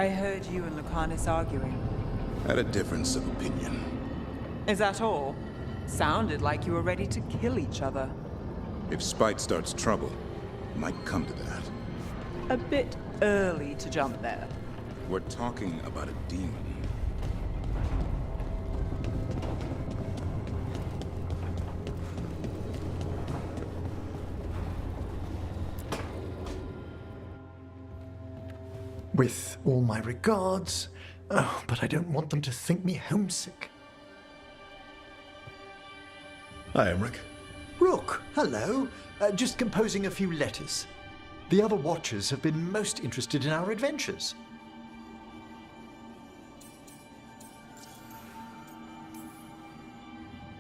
I heard you and Lucanus arguing. Had a difference of opinion. Is that all? Sounded like you were ready to kill each other. If spite starts trouble, it might come to that. A bit early to jump there. We're talking about a demon. With all my regards, but I don't want them to think me homesick. Hi, Emmerich. Rook, hello. Just composing a few letters. The other Watchers have been most interested in our adventures.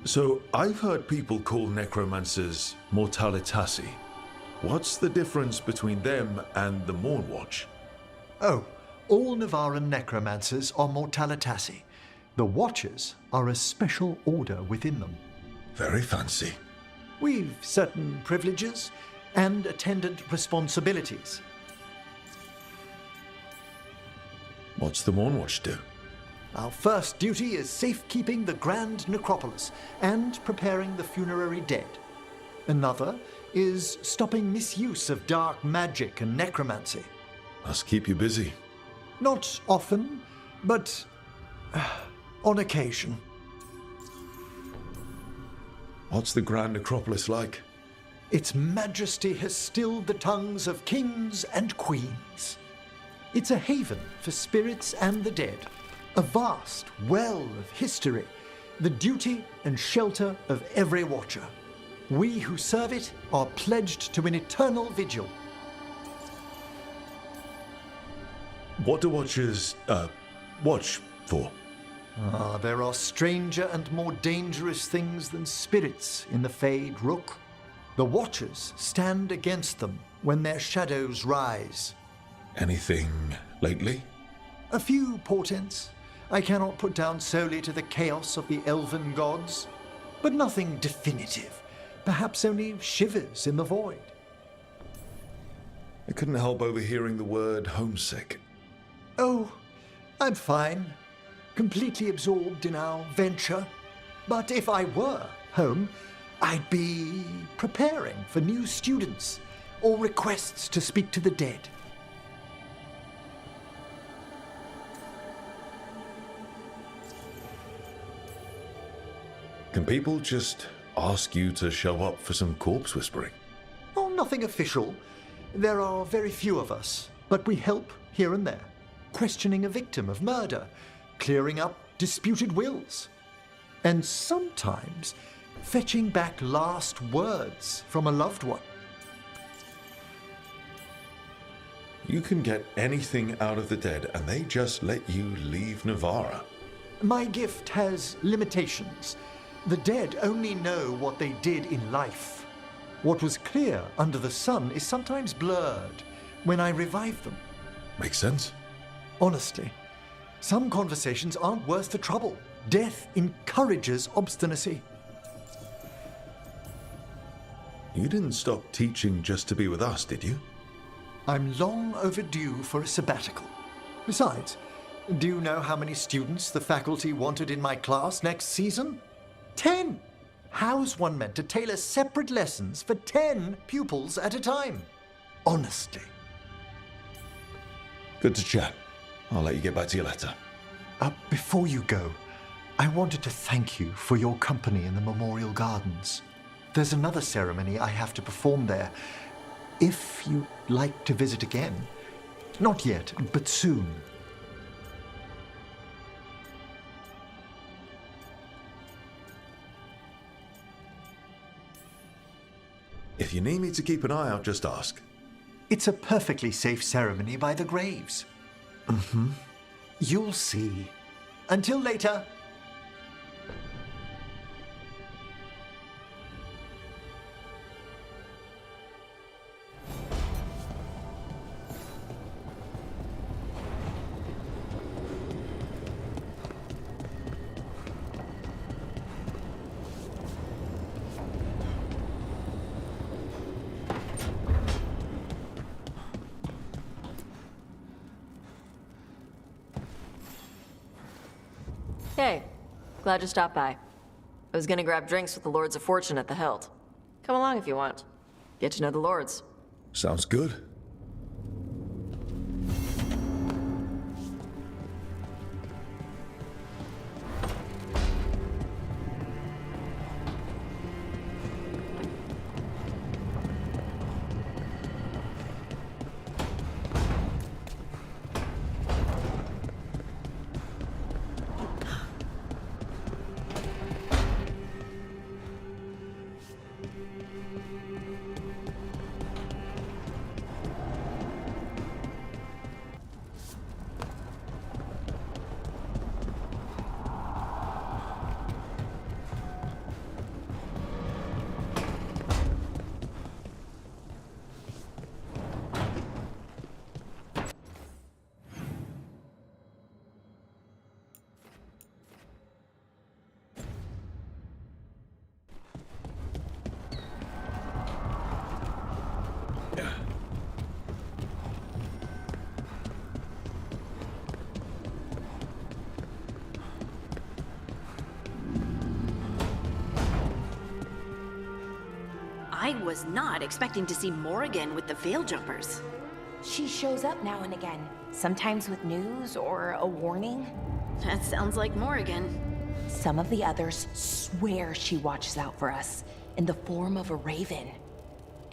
So, I've heard people call necromancers mortalitasi. What's the difference between them and the Mornwatch? Oh, all Navaran necromancers are mortalitasi. The Watchers are a special order within them. Very fancy. We've certain privileges and attendant responsibilities. What's the Mornwatch do? Our first duty is safekeeping the Grand Necropolis and preparing the funerary dead. Another is stopping misuse of dark magic and necromancy. Must keep you busy. Not often, but on occasion. What's the Grand Necropolis like? Its majesty has stilled the tongues of kings and queens. It's a haven for spirits and the dead, a vast well of history, the duty and shelter of every Watcher. We who serve it are pledged to an eternal vigil. What do Watchers, watch for? There are stranger and more dangerous things than spirits in the Fade, Rook. The Watchers stand against them when their shadows rise. Anything lately? A few portents I cannot put down solely to the chaos of the elven gods, but nothing definitive. Perhaps only shivers in the void. I couldn't help overhearing the word homesick. Oh, I'm fine. Completely absorbed in our venture. But if I were home, I'd be preparing for new students or requests to speak to the dead. Can people just ask you to show up for some corpse whispering? Oh, nothing official. There are very few of us, but we help here and there. Questioning a victim of murder, clearing up disputed wills, and sometimes fetching back last words from a loved one. You can get anything out of the dead and they just let you leave Navarra. My gift has limitations. The dead only know what they did in life. What was clear under the sun is sometimes blurred when I revive them. Makes sense. Honestly, some conversations aren't worth the trouble. Death encourages obstinacy. You didn't stop teaching just to be with us, did you? I'm long overdue for a sabbatical. Besides, do you know how many students the faculty wanted in my class next season? 10! How's one meant to tailor separate lessons for 10 pupils at a time? Honestly. Good to chat. I'll let you get back to your letter. Before you go, I wanted to thank you for your company in the Memorial Gardens. There's another ceremony I have to perform there. If you'd like to visit again. Not yet, but soon. If you need me to keep an eye out, just ask. It's a perfectly safe ceremony by the graves. Mm-hmm. You'll see. Until later. Hey, glad you stopped by. I was gonna grab drinks with the Lords of Fortune at the Hilt. Come along if you want. Get to know the Lords. Sounds good. I was not expecting to see Morrigan with the Veil Jumpers. She shows up now and again, sometimes with news or a warning. That sounds like Morrigan. Some of the others swear she watches out for us in the form of a raven.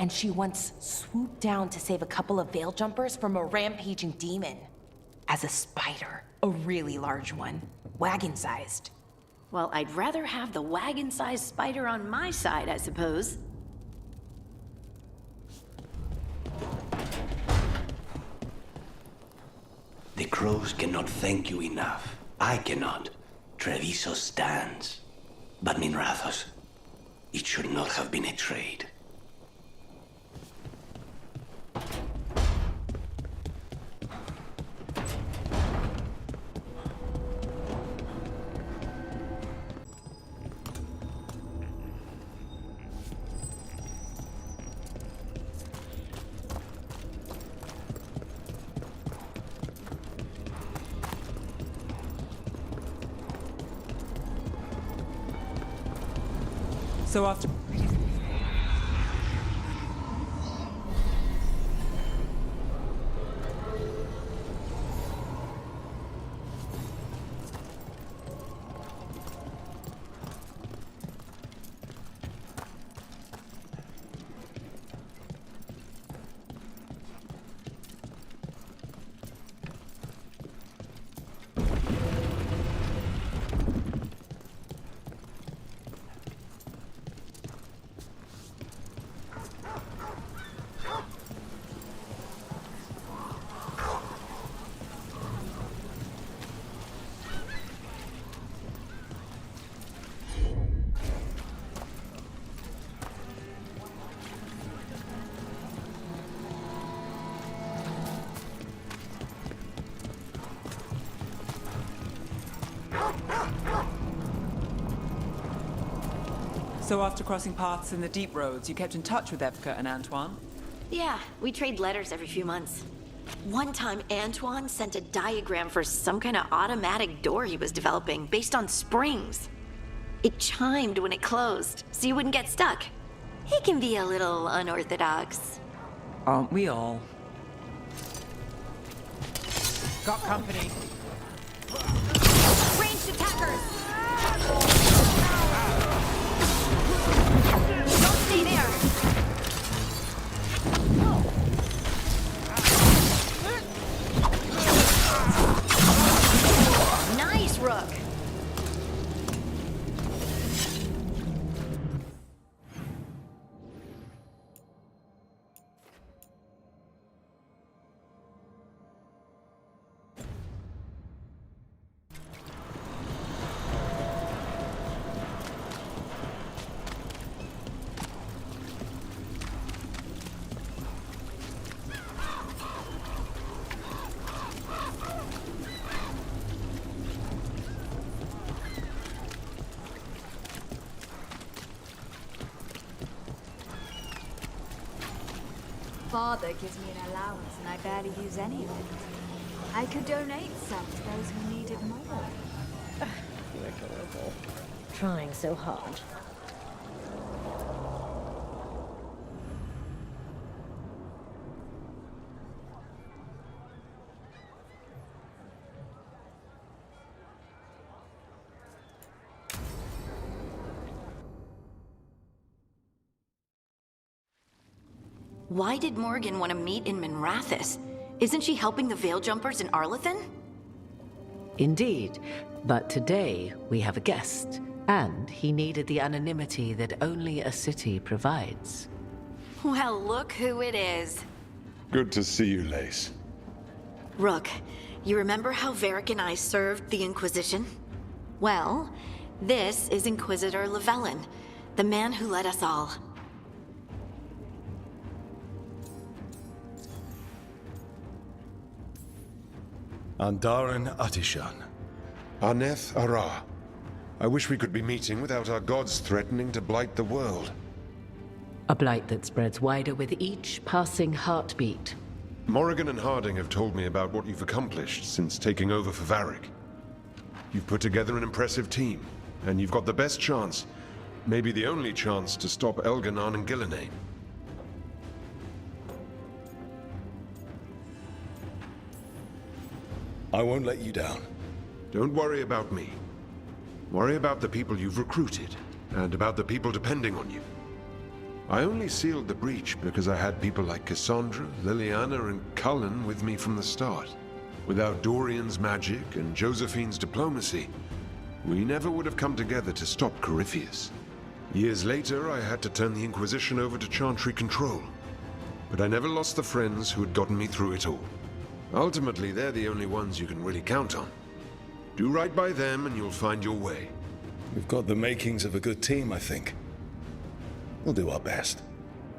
And she once swooped down to save a couple of Veil Jumpers from a rampaging demon. As a spider, a really large one, wagon-sized. Well, I'd rather have the wagon-sized spider on my side, I suppose. The crows cannot thank you enough. I cannot. Treviso stands. But Minrathos, it should not have been a trade. So after... So after crossing paths in the deep roads, you kept in touch with Evka and Antoine? Yeah, we trade letters every few months. One time, Antoine sent a diagram for some kind of automatic door he was developing based on springs. It chimed when it closed, so you wouldn't get stuck. He can be a little unorthodox. Aren't we all? Got company. Ranged attackers! Don't stay there! Nice, Rook! Father gives me an allowance and I barely use any of it. I could donate some to those who need it more. adorable. Trying so hard. Why did Morgan want to meet in Minrathous? Isn't she helping the Veil Jumpers in Arlathan? Indeed, but today we have a guest, and he needed the anonymity that only a city provides. Well, look who it is. Good to see you, Lace. Rook, you remember how Varric and I served the Inquisition? Well, this is Inquisitor Llewellyn, the man who led us all. Andaran Atishan. Aneth Ara. I wish we could be meeting without our gods threatening to blight the world. A blight that spreads wider with each passing heartbeat. Morrigan and Harding have told me about what you've accomplished since taking over for Varric. You've put together an impressive team, and you've got the best chance, maybe the only chance, to stop Elganon and Gillenane. I won't let you down. Don't worry about me. Worry about the people you've recruited, and about the people depending on you. I only sealed the breach because I had people like Cassandra, Liliana, and Cullen with me from the start. Without Dorian's magic and Josephine's diplomacy, we never would have come together to stop Corypheus. Years later, I had to turn the Inquisition over to Chantry control. But I never lost the friends who had gotten me through it all. Ultimately, they're the only ones you can really count on. Do right by them and you'll find your way. We've got the makings of a good team, I think. We'll do our best.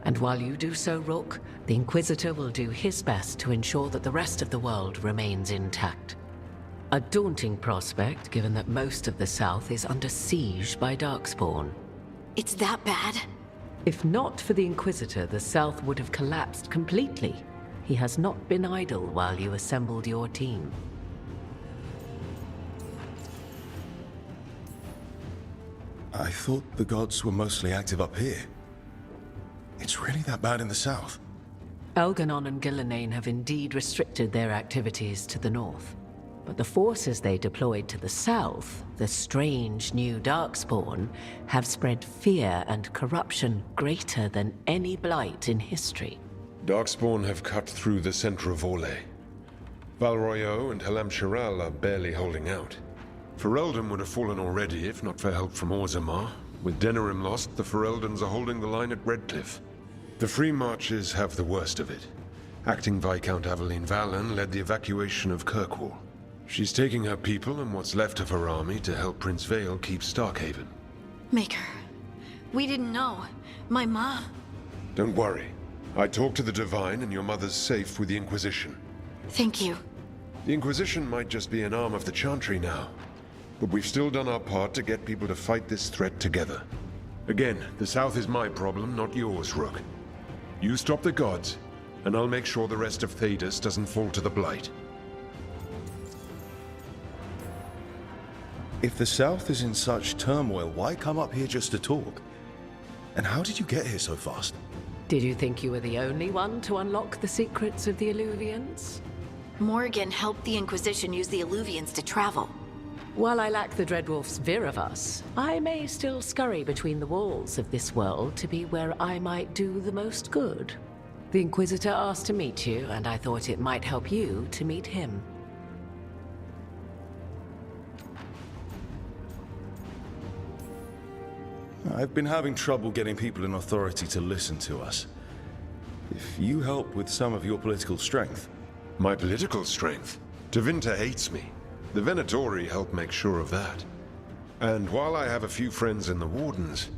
And while you do so, Rook, the Inquisitor will do his best to ensure that the rest of the world remains intact. A daunting prospect, given that most of the South is under siege by Darkspawn. It's that bad? If not for the Inquisitor, the South would have collapsed completely. He has not been idle while you assembled your team. I thought the gods were mostly active up here. It's really that bad in the south? Elganon and Gillenane have indeed restricted their activities to the north. But the forces they deployed to the south, the strange new Darkspawn, have spread fear and corruption greater than any blight in history. Darkspawn have cut through the center of Orlais. Valroyo and Halam Shiral are barely holding out. Ferelden would have fallen already if not for help from Orzammar. With Denerim lost, the Fereldans are holding the line at Redcliffe. The Free Marches have the worst of it. Acting Viscount Aveline Valen led the evacuation of Kirkwall. She's taking her people and what's left of her army to help Prince Vale keep Starkhaven. Maker, we didn't know. My ma... Don't worry. I talked to the Divine and your mother's safe with the Inquisition. Thank you. The Inquisition might just be an arm of the Chantry now, but we've still done our part to get people to fight this threat together. Again, the South is my problem, not yours, Rook. You stop the gods, and I'll make sure the rest of Thedas doesn't fall to the Blight. If the south is in such turmoil, why come up here just to talk? And how did you get here so fast? Did you think you were the only one to unlock the secrets of the Illuvians? Morgan helped the Inquisition use the Illuvians to travel. While I lack the Dreadwolf's Viravus, I may still scurry between the walls of this world to be where I might do the most good. The Inquisitor asked to meet you, and I thought it might help you to meet him. I've been having trouble getting people in authority to listen to us. If you help with some of your political strength... My political strength? Tevinter hates me. The Venatori help make sure of that. And while I have a few friends in the Wardens,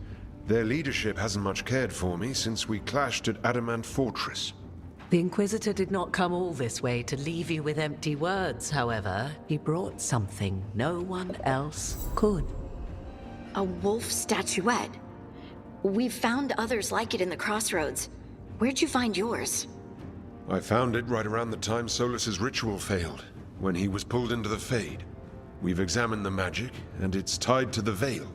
their leadership hasn't much cared for me since we clashed at Adamant Fortress. The Inquisitor did not come all this way to leave you with empty words, however. He brought something no one else could. A wolf statuette. We've found others like it in the crossroads. Where'd you find yours? I found it right around the time Solas's ritual failed, when he was pulled into the Fade. We've examined the magic, and it's tied to the Veil.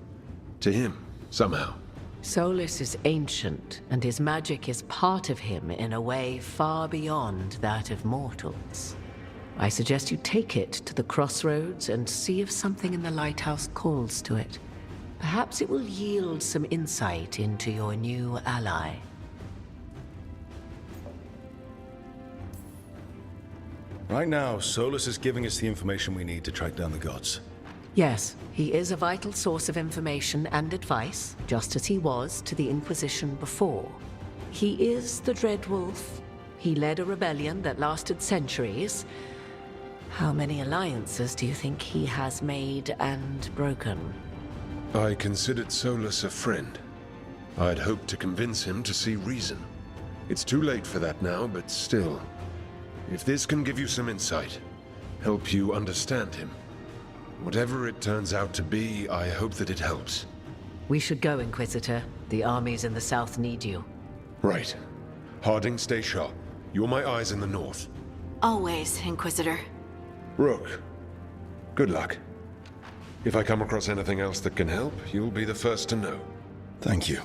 To him, somehow. Solas is ancient, and his magic is part of him in a way far beyond that of mortals. I suggest you take it to the crossroads and see if something in the lighthouse calls to it. Perhaps it will yield some insight into your new ally. Right now, Solas is giving us the information we need to track down the gods. Yes, he is a vital source of information and advice, just as he was to the Inquisition before. He is the Dread Wolf. He led a rebellion that lasted centuries. How many alliances do you think he has made and broken? I considered Solas a friend. I'd hoped to convince him to see reason. It's too late for that now, but still. If this can give you some insight, help you understand him, whatever it turns out to be, I hope that it helps. We should go, Inquisitor. The armies in the south need you. Right. Harding, stay sharp. You're my eyes in the north. Always, Inquisitor. Rook, good luck. If I come across anything else that can help, you'll be the first to know. Thank you.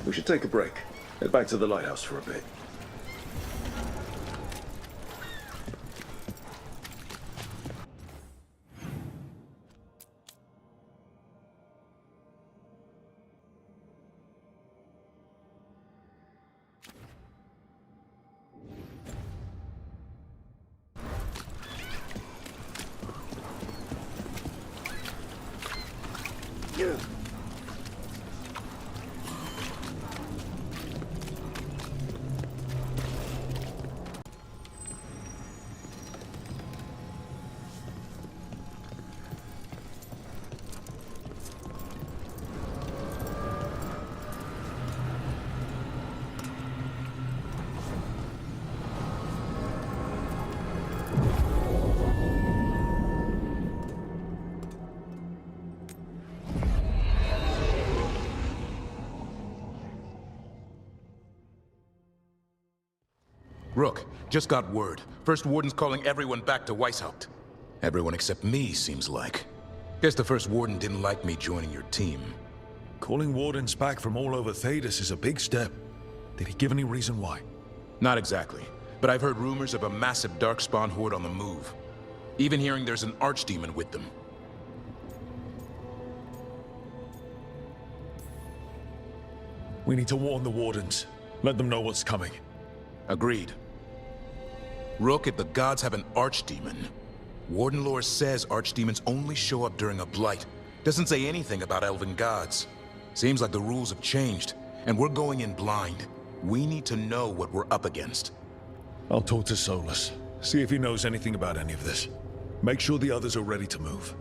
We should take a break. Head back to the lighthouse for a bit. Rook, just got word. First Warden's calling everyone back to Weishaupt. Everyone except me, seems like. Guess the First Warden didn't like me joining your team. Calling Wardens back from all over Thedas is a big step. Did he give any reason why? Not exactly, but I've heard rumors of a massive Darkspawn horde on the move. Even hearing there's an Archdemon with them. We need to warn the Wardens. Let them know what's coming. Agreed. Rook, if the gods have an Archdemon, Warden lore says Archdemons only show up during a blight. Doesn't say anything about elven gods. Seems like the rules have changed, and we're going in blind. We need to know what we're up against. I'll talk to Solas, see if he knows anything about any of this. Make sure the others are ready to move.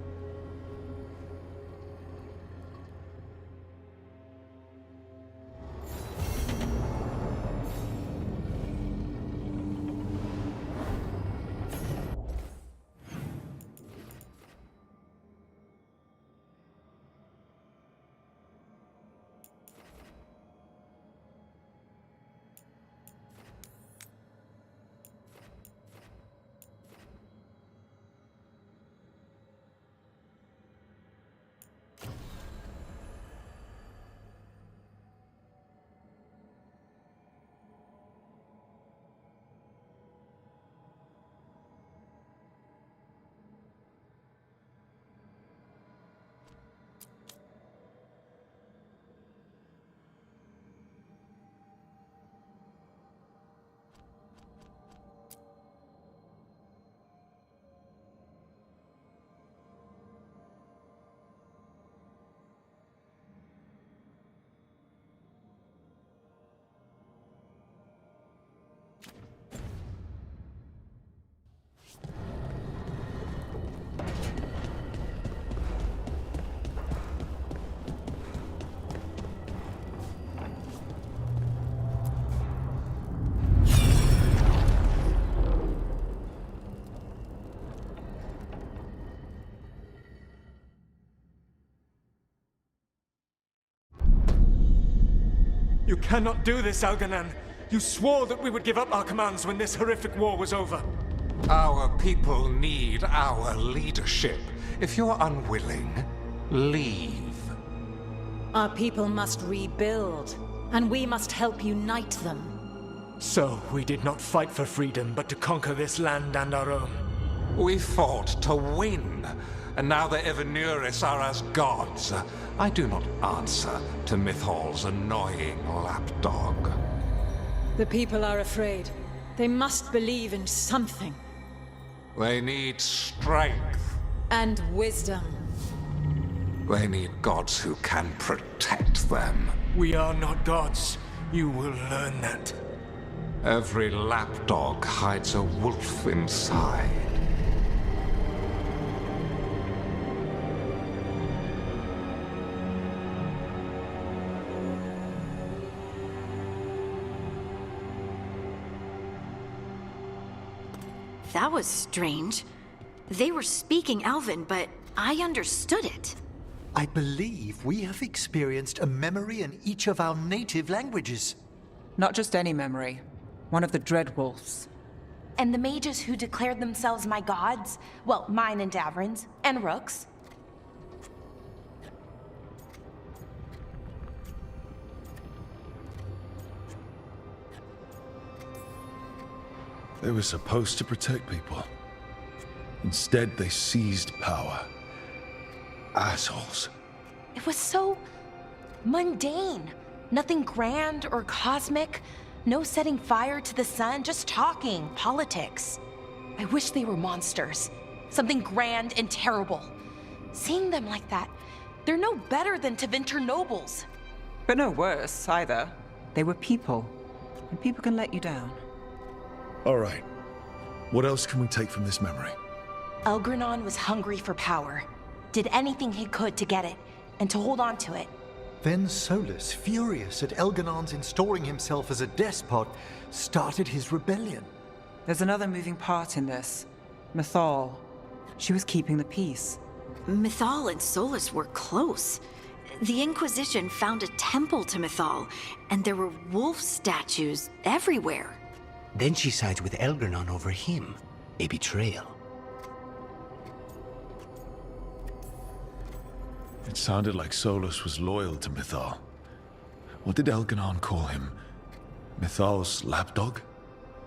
You cannot do this, Algernon. You swore that we would give up our commands when this horrific war was over. Our people need our leadership. If you're unwilling, leave. Our people must rebuild, and we must help unite them. So, we did not fight for freedom, but to conquer this land and our own. We fought to win, and now the Evenuris are as gods. I do not answer to Mythal's annoying lapdog. The people are afraid. They must believe in something. They need strength. And wisdom. They need gods who can protect them. We are not gods. You will learn that. Every lapdog hides a wolf inside. That was strange. They were speaking Elven, but I understood it. I believe we have experienced a memory in each of our native languages. Not just any memory. One of the Dread Wolves. And the mages who declared themselves my gods? Well, mine and Davrin's, and Rook's. They were supposed to protect people. Instead, they seized power. Assholes. It was so mundane. Nothing grand or cosmic. No setting fire to the sun, just talking, politics. I wish they were monsters. Something grand and terrible. Seeing them like that, they're no better than Tevinter nobles. But no worse, either. They were people. And people can let you down. All right. What else can we take from this memory? Elgranon was hungry for power. Did anything he could to get it, and to hold on to it. Then Solas, furious at Elganon's installing himself as a despot, started his rebellion. There's another moving part in this. Mythal. She was keeping the peace. Mythal and Solas were close. The Inquisition found a temple to Mythal, and there were wolf statues everywhere. Then she sides with Elgranon over him. A betrayal. It sounded like Solas was loyal to Mythal. What did Elganon call him? Mythal's lapdog?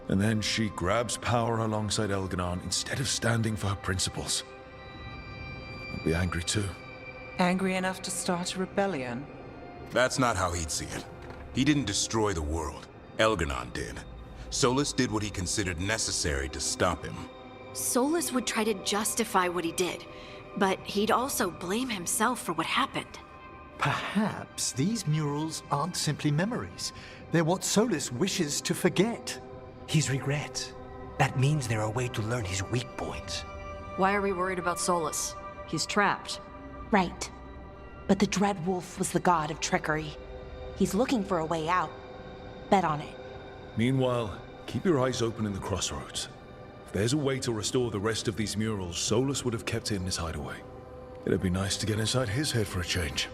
And then she grabs power alongside Elganon instead of standing for her principles. I'll be angry too. Angry enough to start a rebellion? That's not how he'd see it. He didn't destroy the world. Elganon did. Solas did what he considered necessary to stop him. Solas would try to justify what he did, but he'd also blame himself for what happened. Perhaps these murals aren't simply memories. They're what Solas wishes to forget. His regrets. That means they're a way to learn his weak points. Why are we worried about Solas? He's trapped. Right. But the Dread Wolf was the god of trickery. He's looking for a way out. Bet on it. Meanwhile, keep your eyes open in the crossroads. If there's a way to restore the rest of these murals, Solas would have kept it in his hideaway. It'd be nice to get inside his head for a change.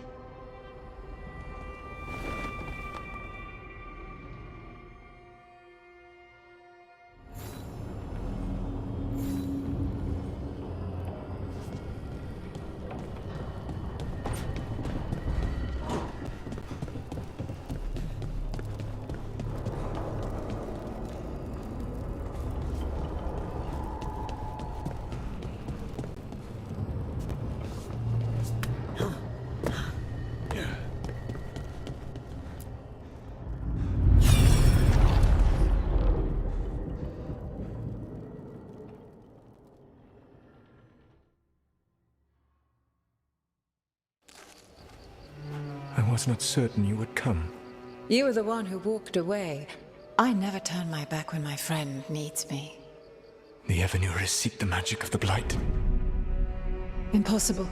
I was not certain you would come. You were the one who walked away. I never turn my back when my friend needs me. The Evenuris seek the magic of the Blight. Impossible.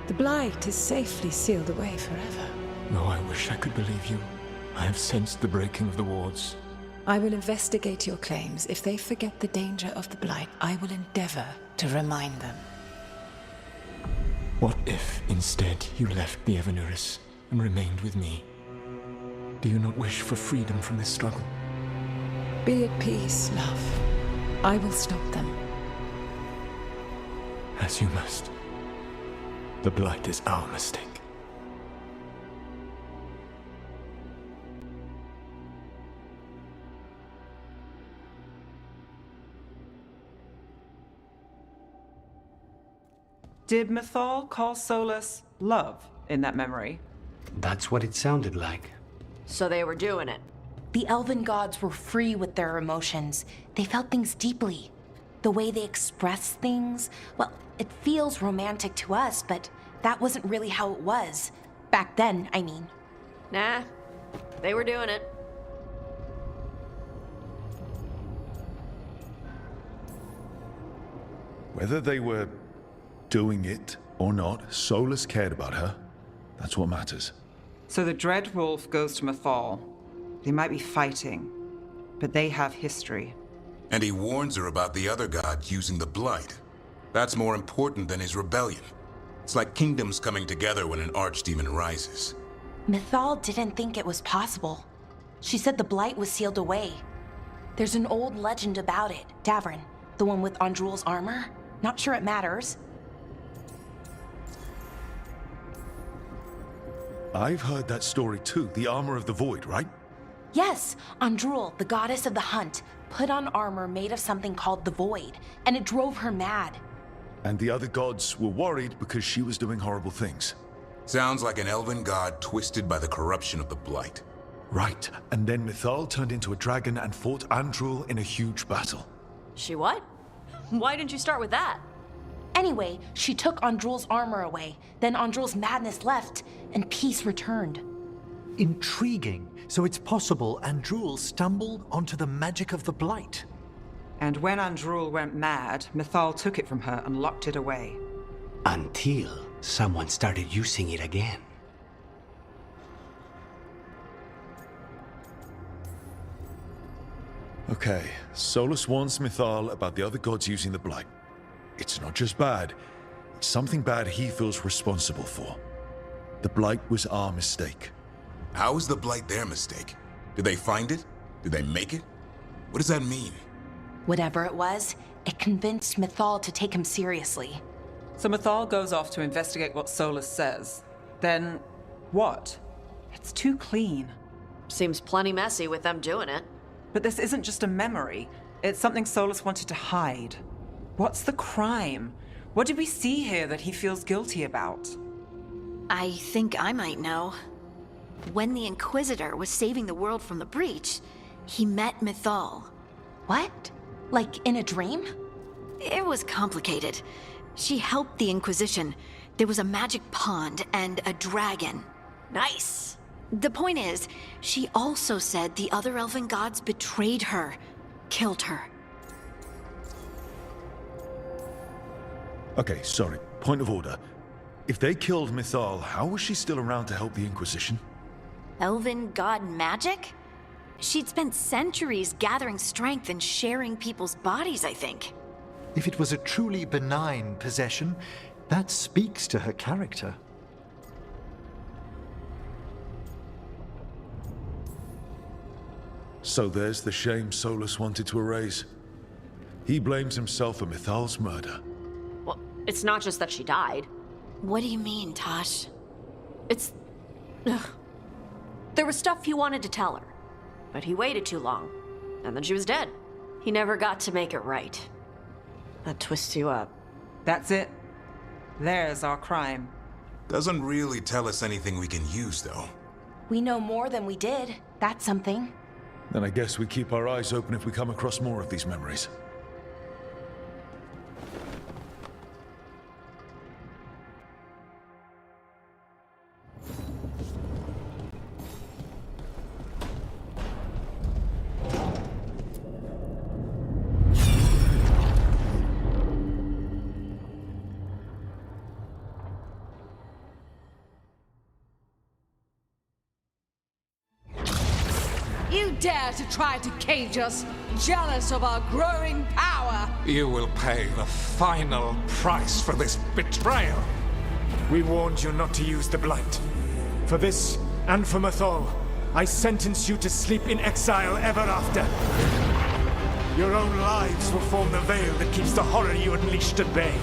The Blight is safely sealed away forever. Though I wish I could believe you. I have sensed the breaking of the wards. I will investigate your claims. If they forget the danger of the Blight, I will endeavor to remind them. What if, instead, you left the Evenuris and remained with me? Do you not wish for freedom from this struggle? Be at peace, love. I will stop them. As you must. The Blight is our mistake. Did Mythal call Solas love in that memory? That's what it sounded like. So they were doing it. The elven gods were free with their emotions. They felt things deeply. The way they expressed things, well, it feels romantic to us, but that wasn't really how it was. Back then, I mean. Nah, they were doing it. Whether they were doing it or not, Solas cared about her. That's what matters. So the Dread Wolf goes to Mythal. They might be fighting, but they have history. And he warns her about the other god using the Blight. That's more important than his rebellion. It's like kingdoms coming together when an archdemon rises. Mythal didn't think it was possible. She said the Blight was sealed away. There's an old legend about it. Davrin, the one with Andrul's armor. Not sure it matters. I've heard that story too, the armor of the void, right? Yes, Andrul, the goddess of the hunt, put on armor made of something called the void, and it drove her mad. And the other gods were worried because she was doing horrible things. Sounds like an elven god twisted by the corruption of the Blight. Right, and then Mythal turned into a dragon and fought Andrul in a huge battle. She what? Why didn't you start with that? Anyway, she took Andrul's armor away, then Andrul's madness left, and peace returned. Intriguing. So it's possible Andrul stumbled onto the magic of the Blight. And when Andrul went mad, Mythal took it from her and locked it away. Until someone started using it again. Okay, Solas warns Mythal about the other gods using the Blight. It's not just bad, it's something bad he feels responsible for. The Blight was our mistake. How is the Blight their mistake? Did they find it? Did they make it? What does that mean? Whatever it was, it convinced Mythal to take him seriously. So Mythal goes off to investigate what Solas says. Then, what? It's too clean. Seems plenty messy with them doing it. But this isn't just a memory. It's something Solas wanted to hide. What's the crime? What did we see here that he feels guilty about? I think I might know. When the Inquisitor was saving the world from the breach, he met Mythal. What? Like in a dream? It was complicated. She helped the Inquisition. There was a magic pond and a dragon. Nice. The point is, she also said the other elven gods betrayed her, killed her. Okay, sorry. Point of order. If they killed Mythal, how was she still around to help the Inquisition? Elven god magic? She'd spent centuries gathering strength and sharing people's bodies, I think. If it was a truly benign possession, that speaks to her character. So there's the shame Solas wanted to erase. He blames himself for Mythal's murder. Well, it's not just that she died. What do you mean, Tosh? It's... Ugh. There was stuff he wanted to tell her, but he waited too long, and then she was dead. He never got to make it right. That twists you up. That's it. There's our crime. Doesn't really tell us anything we can use, though. We know more than we did. That's something. Then I guess we keep our eyes open if we come across more of these memories. You dare to try to cage us, jealous of our growing power! You will pay the final price for this betrayal. We warned you not to use the Blight. For this, and for Mythal, I sentence you to sleep in exile ever after. Your own lives will form the veil that keeps the horror you unleashed at bay.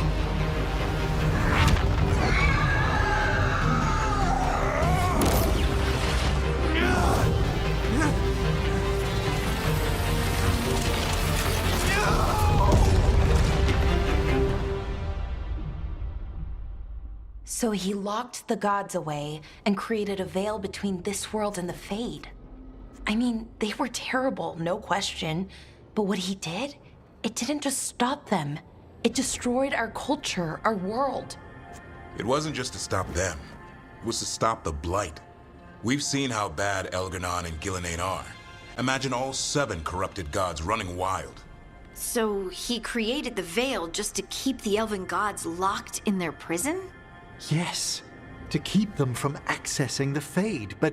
So he locked the gods away and created a veil between this world and the Fade. I mean, they were terrible, no question. But what he did, it didn't just stop them. It destroyed our culture, our world. It wasn't just to stop them. It was to stop the Blight. We've seen how bad Elganon and Gillenane are. Imagine all 7 corrupted gods running wild. So he created the Veil just to keep the elven gods locked in their prison? Yes, to keep them from accessing the Fade. But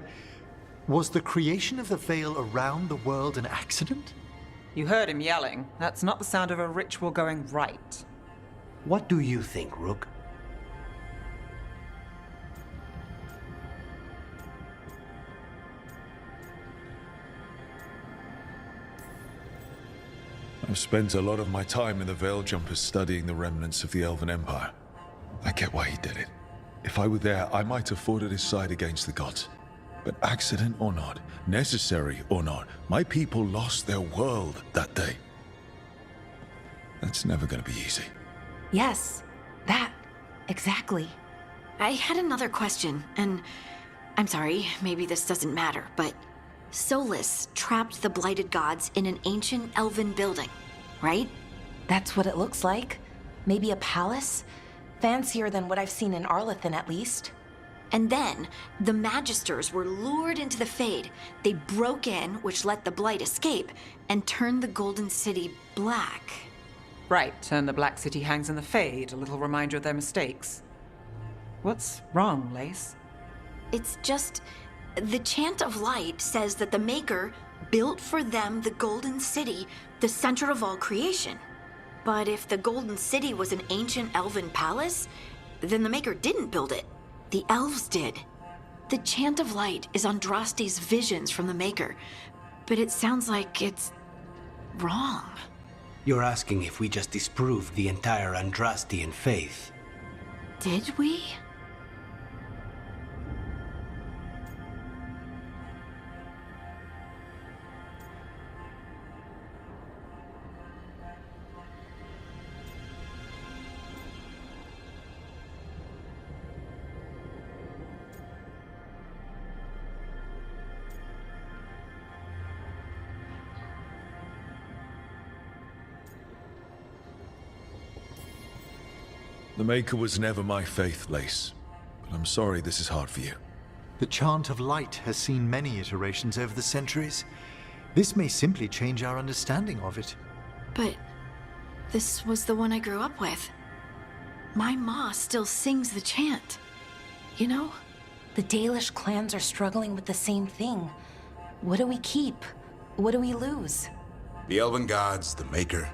was the creation of the Veil around the world an accident? You heard him yelling. That's not the sound of a ritual going right. What do you think, Rook? I've spent a lot of my time in the Veil Jumpers studying the remnants of the Elven Empire. I get why he did it. If I were there, I might have fought at his side against the gods. But accident or not, necessary or not, my people lost their world that day. That's never gonna be easy. Yes, that. Exactly. I had another question, and I'm sorry, maybe this doesn't matter, but Solas trapped the blighted gods in an ancient elven building, right? That's what it looks like. Maybe a palace? Fancier than what I've seen in Arlethan, at least. And then, the Magisters were lured into the Fade. They broke in, which let the Blight escape, and turned the Golden City black. Right, and the Black City hangs in the Fade, a little reminder of their mistakes. What's wrong, Lace? It's just, the Chant of Light says that the Maker built for them the Golden City, the center of all creation. But if the Golden City was an ancient elven palace, then the Maker didn't build it. The elves did. The Chant of Light is Andraste's visions from the Maker, but it sounds like it's wrong. You're asking if we just disproved the entire Andrastian faith. Did we? The Maker was never my faith, Lace. But I'm sorry this is hard for you. The Chant of Light has seen many iterations over the centuries. This may simply change our understanding of it. But this was the one I grew up with. My ma still sings the chant. You know? The Dalish clans are struggling with the same thing. What do we keep? What do we lose? The Elven Gods, the Maker.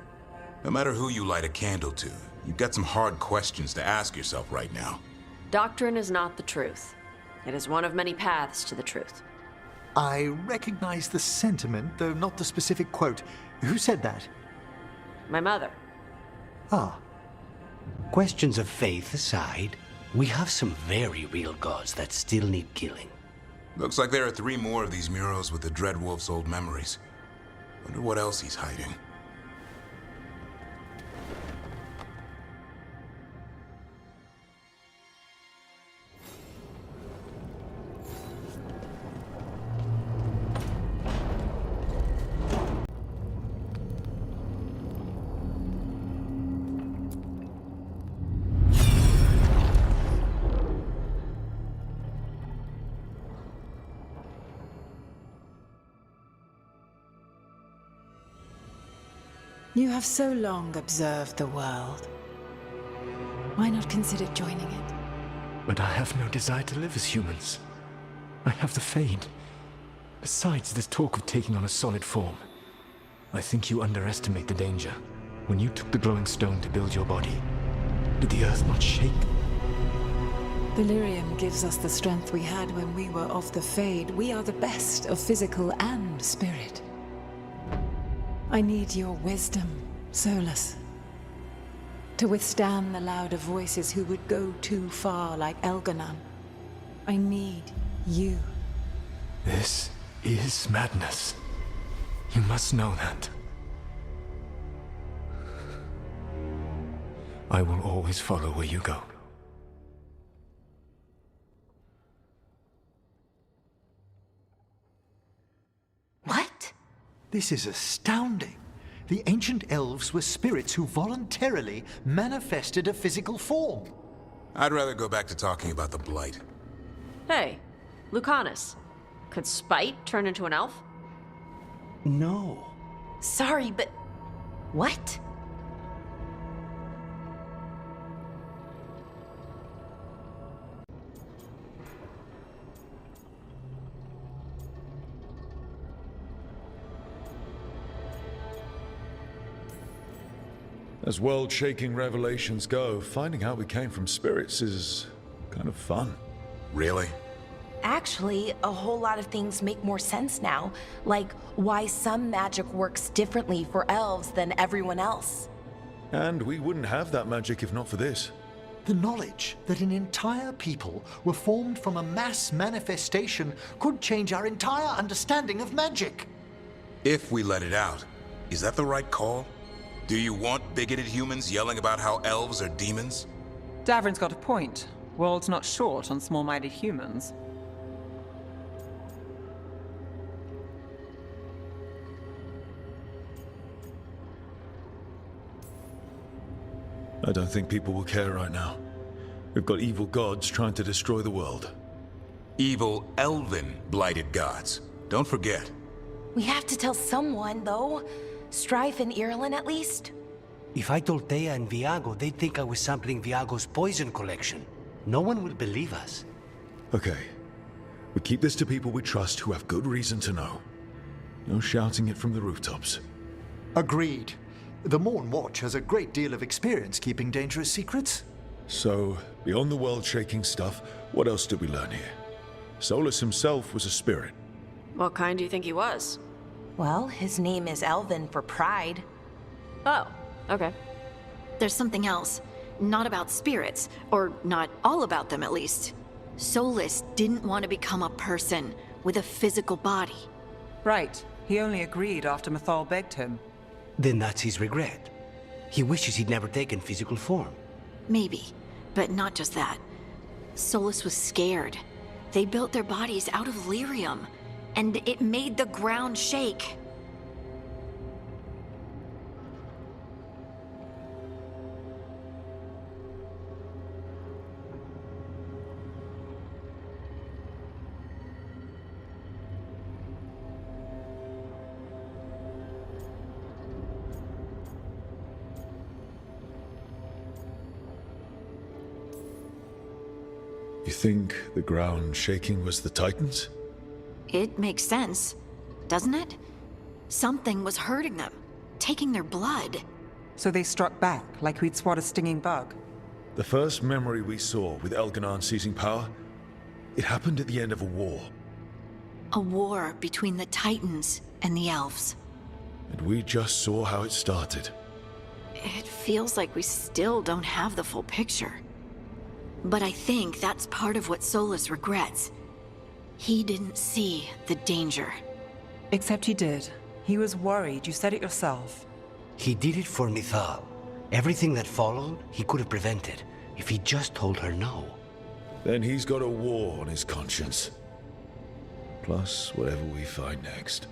No matter who you light a candle to, you've got some hard questions to ask yourself right now. Doctrine is not the truth. It is one of many paths to the truth. I recognize the sentiment, though not the specific quote. Who said that? My mother. Ah. Questions of faith aside, we have some very real gods that still need killing. Looks like there are 3 more of these murals with the Dreadwolf's old memories. Wonder what else he's hiding. You have so long observed the world. Why not consider joining it? But I have no desire to live as humans. I have the Fade. Besides, there's talk of taking on a solid form. I think you underestimate the danger. When you took the glowing stone to build your body, did the earth not shake? Delirium gives us the strength we had when we were of the Fade. We are the best of physical and spirit. I need your wisdom, Solas, to withstand the louder voices who would go too far like Elganon. I need you. This is madness. You must know that. I will always follow where you go. What? This is astounding. The ancient elves were spirits who voluntarily manifested a physical form. I'd rather go back to talking about the Blight. Hey, Lucanus. Could Spite turn into an elf? No. Sorry, but... what? As world-shaking revelations go, finding out we came from spirits is kind of fun. Really? Actually, a whole lot of things make more sense now. Like why some magic works differently for elves than everyone else. And we wouldn't have that magic if not for this. The knowledge that an entire people were formed from a mass manifestation could change our entire understanding of magic. If we let it out, is that the right call? Do you want bigoted humans yelling about how elves are demons? Davrin's got a point. World's not short on small-minded humans. I don't think people will care right now. We've got evil gods trying to destroy the world. Evil, elven, blighted gods. Don't forget. We have to tell someone, though. Strife and Irulan, at least? If I told Thea and Viago, they'd think I was sampling Viago's poison collection. No one will believe us. Okay. We keep this to people we trust who have good reason to know. No shouting it from the rooftops. Agreed. The Morn Watch has a great deal of experience keeping dangerous secrets. So, beyond the world-shaking stuff, what else did we learn here? Solas himself was a spirit. What kind do you think he was? Well, his name is Elven for pride. Oh, okay. There's something else. Not about spirits, or not all about them at least. Solas didn't want to become a person with a physical body. Right. He only agreed after Mythal begged him. Then that's his regret. He wishes he'd never taken physical form. Maybe, but not just that. Solas was scared. They built their bodies out of lyrium, and it made the ground shake. You think the ground shaking was the Titans? It makes sense, doesn't it? Something was hurting them, taking their blood. So they struck back, like we'd swat a stinging bug. The first memory we saw with Elganon seizing power, it happened at the end of a war. A war between the Titans and the elves. And we just saw how it started. It feels like we still don't have the full picture. But I think that's part of what Solas regrets. He didn't see the danger. Except he did. He was worried, you said it yourself. He did it for Mythal. Everything that followed, he could have prevented, if he just told her no. Then he's got a war on his conscience. Plus, whatever we find next.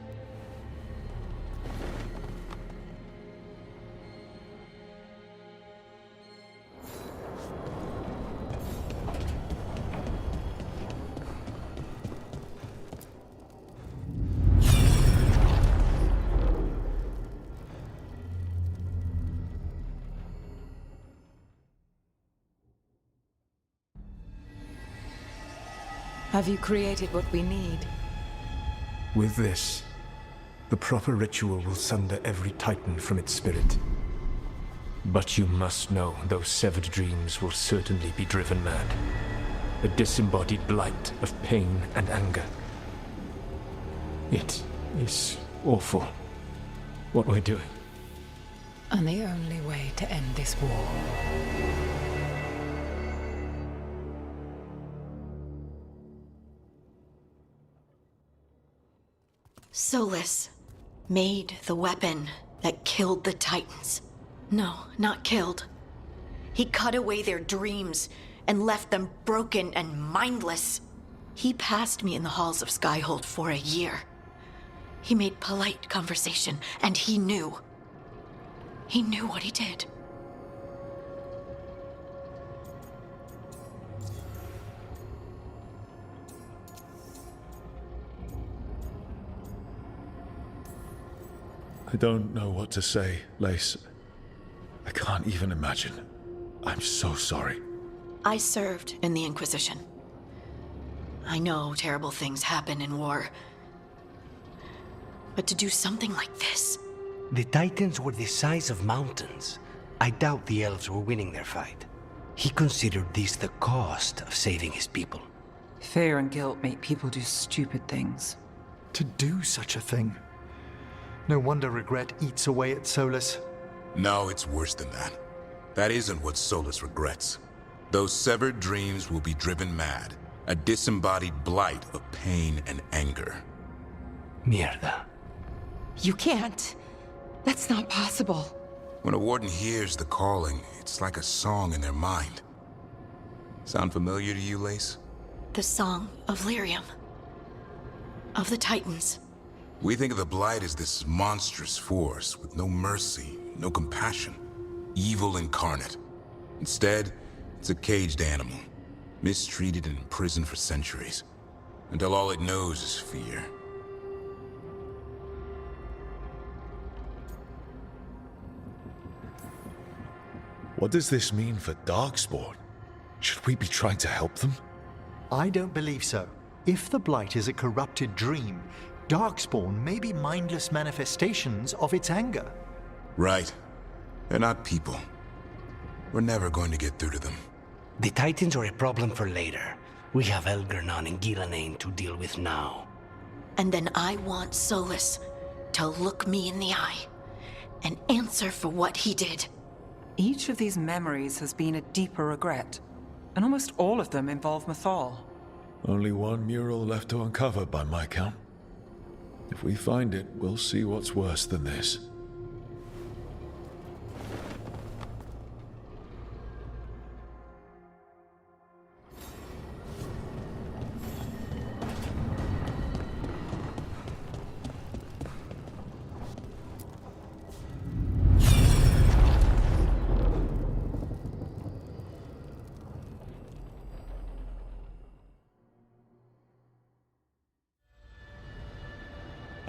Have you created what we need? With this, the proper ritual will sunder every Titan from its spirit. But you must know those severed dreams will certainly be driven mad. a disembodied blight of pain and anger. It is awful what we're doing. And the only way to end this war. Solas made the weapon that killed the Titans. No, not killed. He cut away their dreams and left them broken and mindless. He passed me in the halls of Skyhold for a year. He made polite conversation, and he knew. He knew what he did. I don't know what to say, Lace. I can't even imagine. I'm so sorry. I served in the Inquisition. I know terrible things happen in war. But to do something like this... The Titans were the size of mountains. I doubt the elves were winning their fight. He considered this the cost of saving his people. Fear and guilt make people do stupid things. To do such a thing. No wonder regret eats away at Solas. No, it's worse than that. That isn't what Solas regrets. Those severed dreams will be driven mad. A disembodied blight of pain and anger. Mierda. You can't. That's not possible. When a warden hears the calling, it's like a song in their mind. Sound familiar to you, Lace? The Song of Lyrium. Of the Titans. We think of the Blight as this monstrous force with no mercy, no compassion. Evil incarnate. Instead, it's a caged animal. Mistreated and imprisoned for centuries. Until all it knows is fear. What does this mean for Darkspawn? Should we be trying to help them? I don't believe so. If the Blight is a corrupted dream, Darkspawn may be mindless manifestations of its anger. Right. They're not people. We're never going to get through to them. The Titans are a problem for later. We have Elgernon and Gillenane to deal with now. And then I want Solas to look me in the eye and answer for what he did. Each of these memories has been a deeper regret, and almost all of them involve Mythal. Only one mural left to uncover by my count. If we find it, we'll see what's worse than this.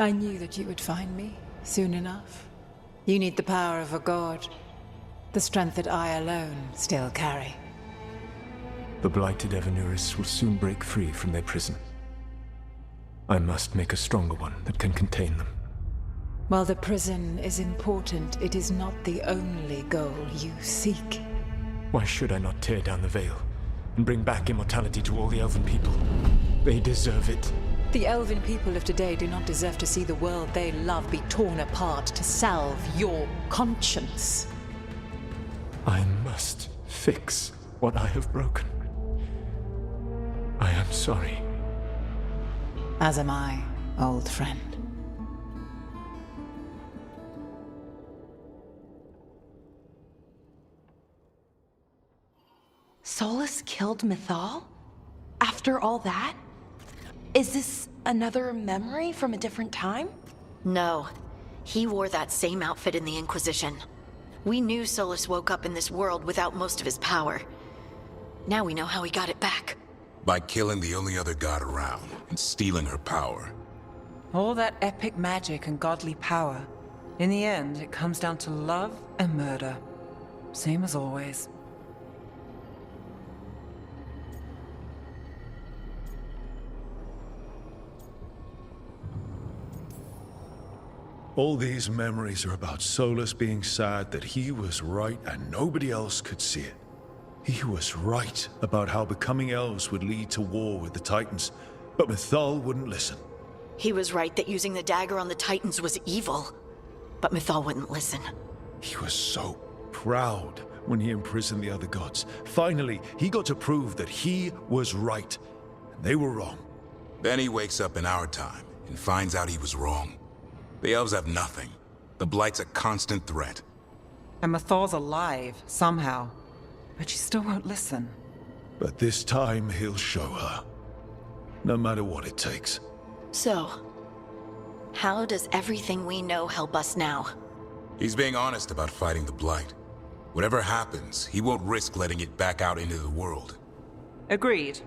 I knew that you would find me soon enough. You need the power of a god, the strength that I alone still carry. The blighted Evanuris will soon break free from their prison. I must make a stronger one that can contain them. While the prison is important, it is not the only goal you seek. Why should I not tear down the veil and bring back immortality to all the Elven people? They deserve it. The Elven people of today do not deserve to see the world they love be torn apart to salve your conscience. I must fix what I have broken. I am sorry. As am I, old friend. Solas killed Mythal? After all that? Is this another memory from a different time? No. He wore that same outfit in the Inquisition. We knew Solas woke up in this world without most of his power. Now we know how he got it back. By killing the only other god around and stealing her power. All that epic magic and godly power. In the end, it comes down to love and murder. Same as always. All these memories are about Solas being sad that he was right and nobody else could see it. He was right about how becoming elves would lead to war with the Titans, but Mythal wouldn't listen. He was right that using the dagger on the Titans was evil, but Mythal wouldn't listen. He was so proud when he imprisoned the other gods. Finally, he got to prove that he was right, and they were wrong. Then he wakes up in our time and finds out he was wrong. The elves have nothing. The Blight's a constant threat. And Mythal's alive, somehow. But she still won't listen. But this time, he'll show her. No matter what it takes. So, how does everything we know help us now? He's being honest about fighting the Blight. Whatever happens, he won't risk letting it back out into the world. Agreed.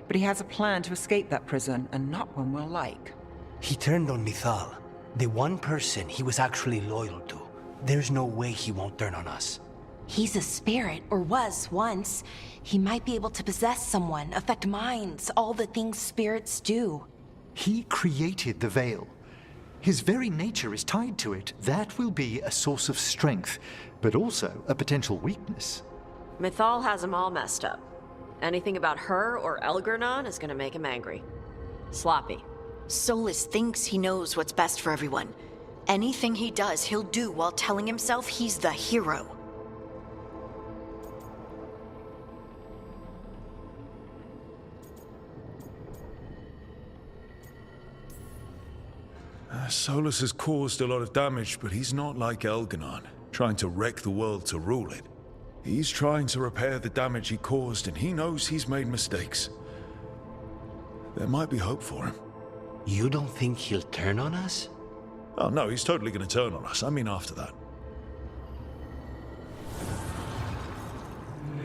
But he has a plan to escape that prison, and not one we'll like. He turned on Mythal, the one person he was actually loyal to. There's no way he won't turn on us. He's a spirit, or was once. He might be able to possess someone, affect minds, all the things spirits do. He created the Veil. His very nature is tied to it. That will be a source of strength, but also a potential weakness. Mythal has him all messed up. Anything about her or Algernon is gonna make him angry. Sloppy. Solas thinks he knows what's best for everyone. Anything he does, he'll do while telling himself he's the hero. Solas has caused a lot of damage, but he's not like Algernon, trying to wreck the world to rule it. He's trying to repair the damage he caused, and he knows he's made mistakes. There might be hope for him. You don't think he'll turn on us? Oh no, he's totally going to turn on us. I mean after that.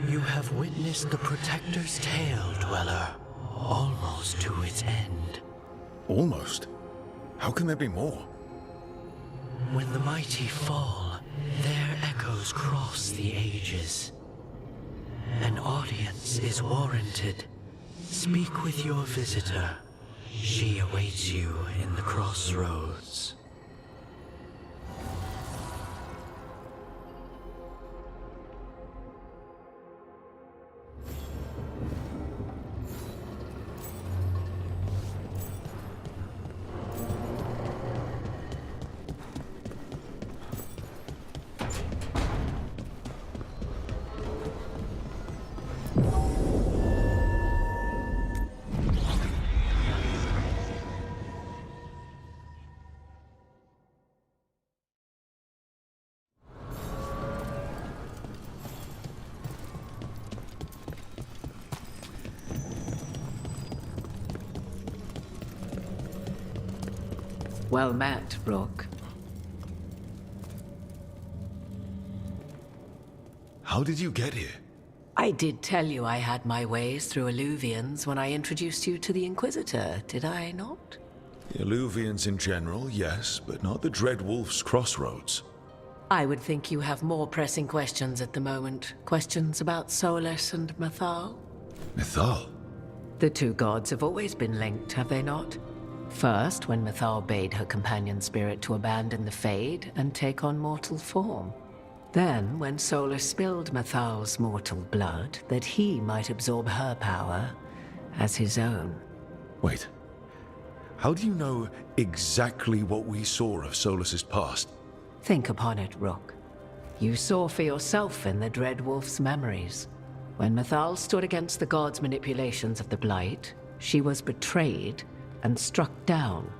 You have witnessed the Protector's tale, Dweller, almost to its end. Almost? How can there be more? When the mighty fall, their echoes cross the ages. An audience is warranted. Speak with your visitor. She awaits you in the crossroads. Well met, Rook. How did you get here? I did tell you I had my ways through Illuvians when I introduced you to the Inquisitor, did I not? The Illuvians in general, yes, but not the Dread Wolf's crossroads. I would think you have more pressing questions at the moment. Questions about Solas and Mythal? Mythal? The two gods have always been linked, have they not? First, when Mythal bade her companion spirit to abandon the Fade and take on mortal form. Then, when Solas spilled Mythal's mortal blood, that he might absorb her power as his own. Wait. How do you know exactly what we saw of Solas's past? Think upon it, Rook. You saw for yourself in the Dread Wolf's memories. When Mythal stood against the gods' manipulations of the Blight, she was betrayed and struck down.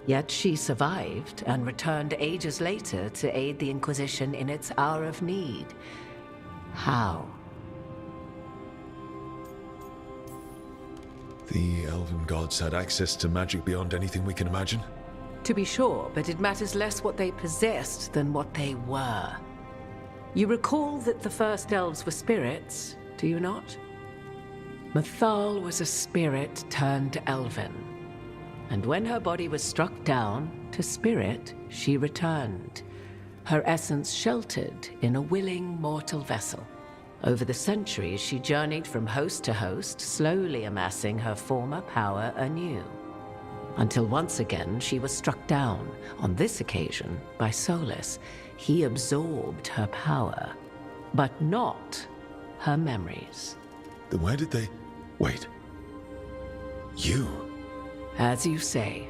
Yet she survived and returned ages later to aid the Inquisition in its hour of need. How? The elven gods had access to magic beyond anything we can imagine? To be sure, but it matters less what they possessed than what they were. You recall that the first elves were spirits, do you not? Mythal was a spirit turned elven. And when her body was struck down, to spirit she returned, her essence sheltered in a willing mortal vessel. Over the centuries, she journeyed from host to host, slowly amassing her former power anew. Until once again she was struck down, on this occasion by Solas. He absorbed her power, but not her memories. Then where did they... Wait. You? As you say.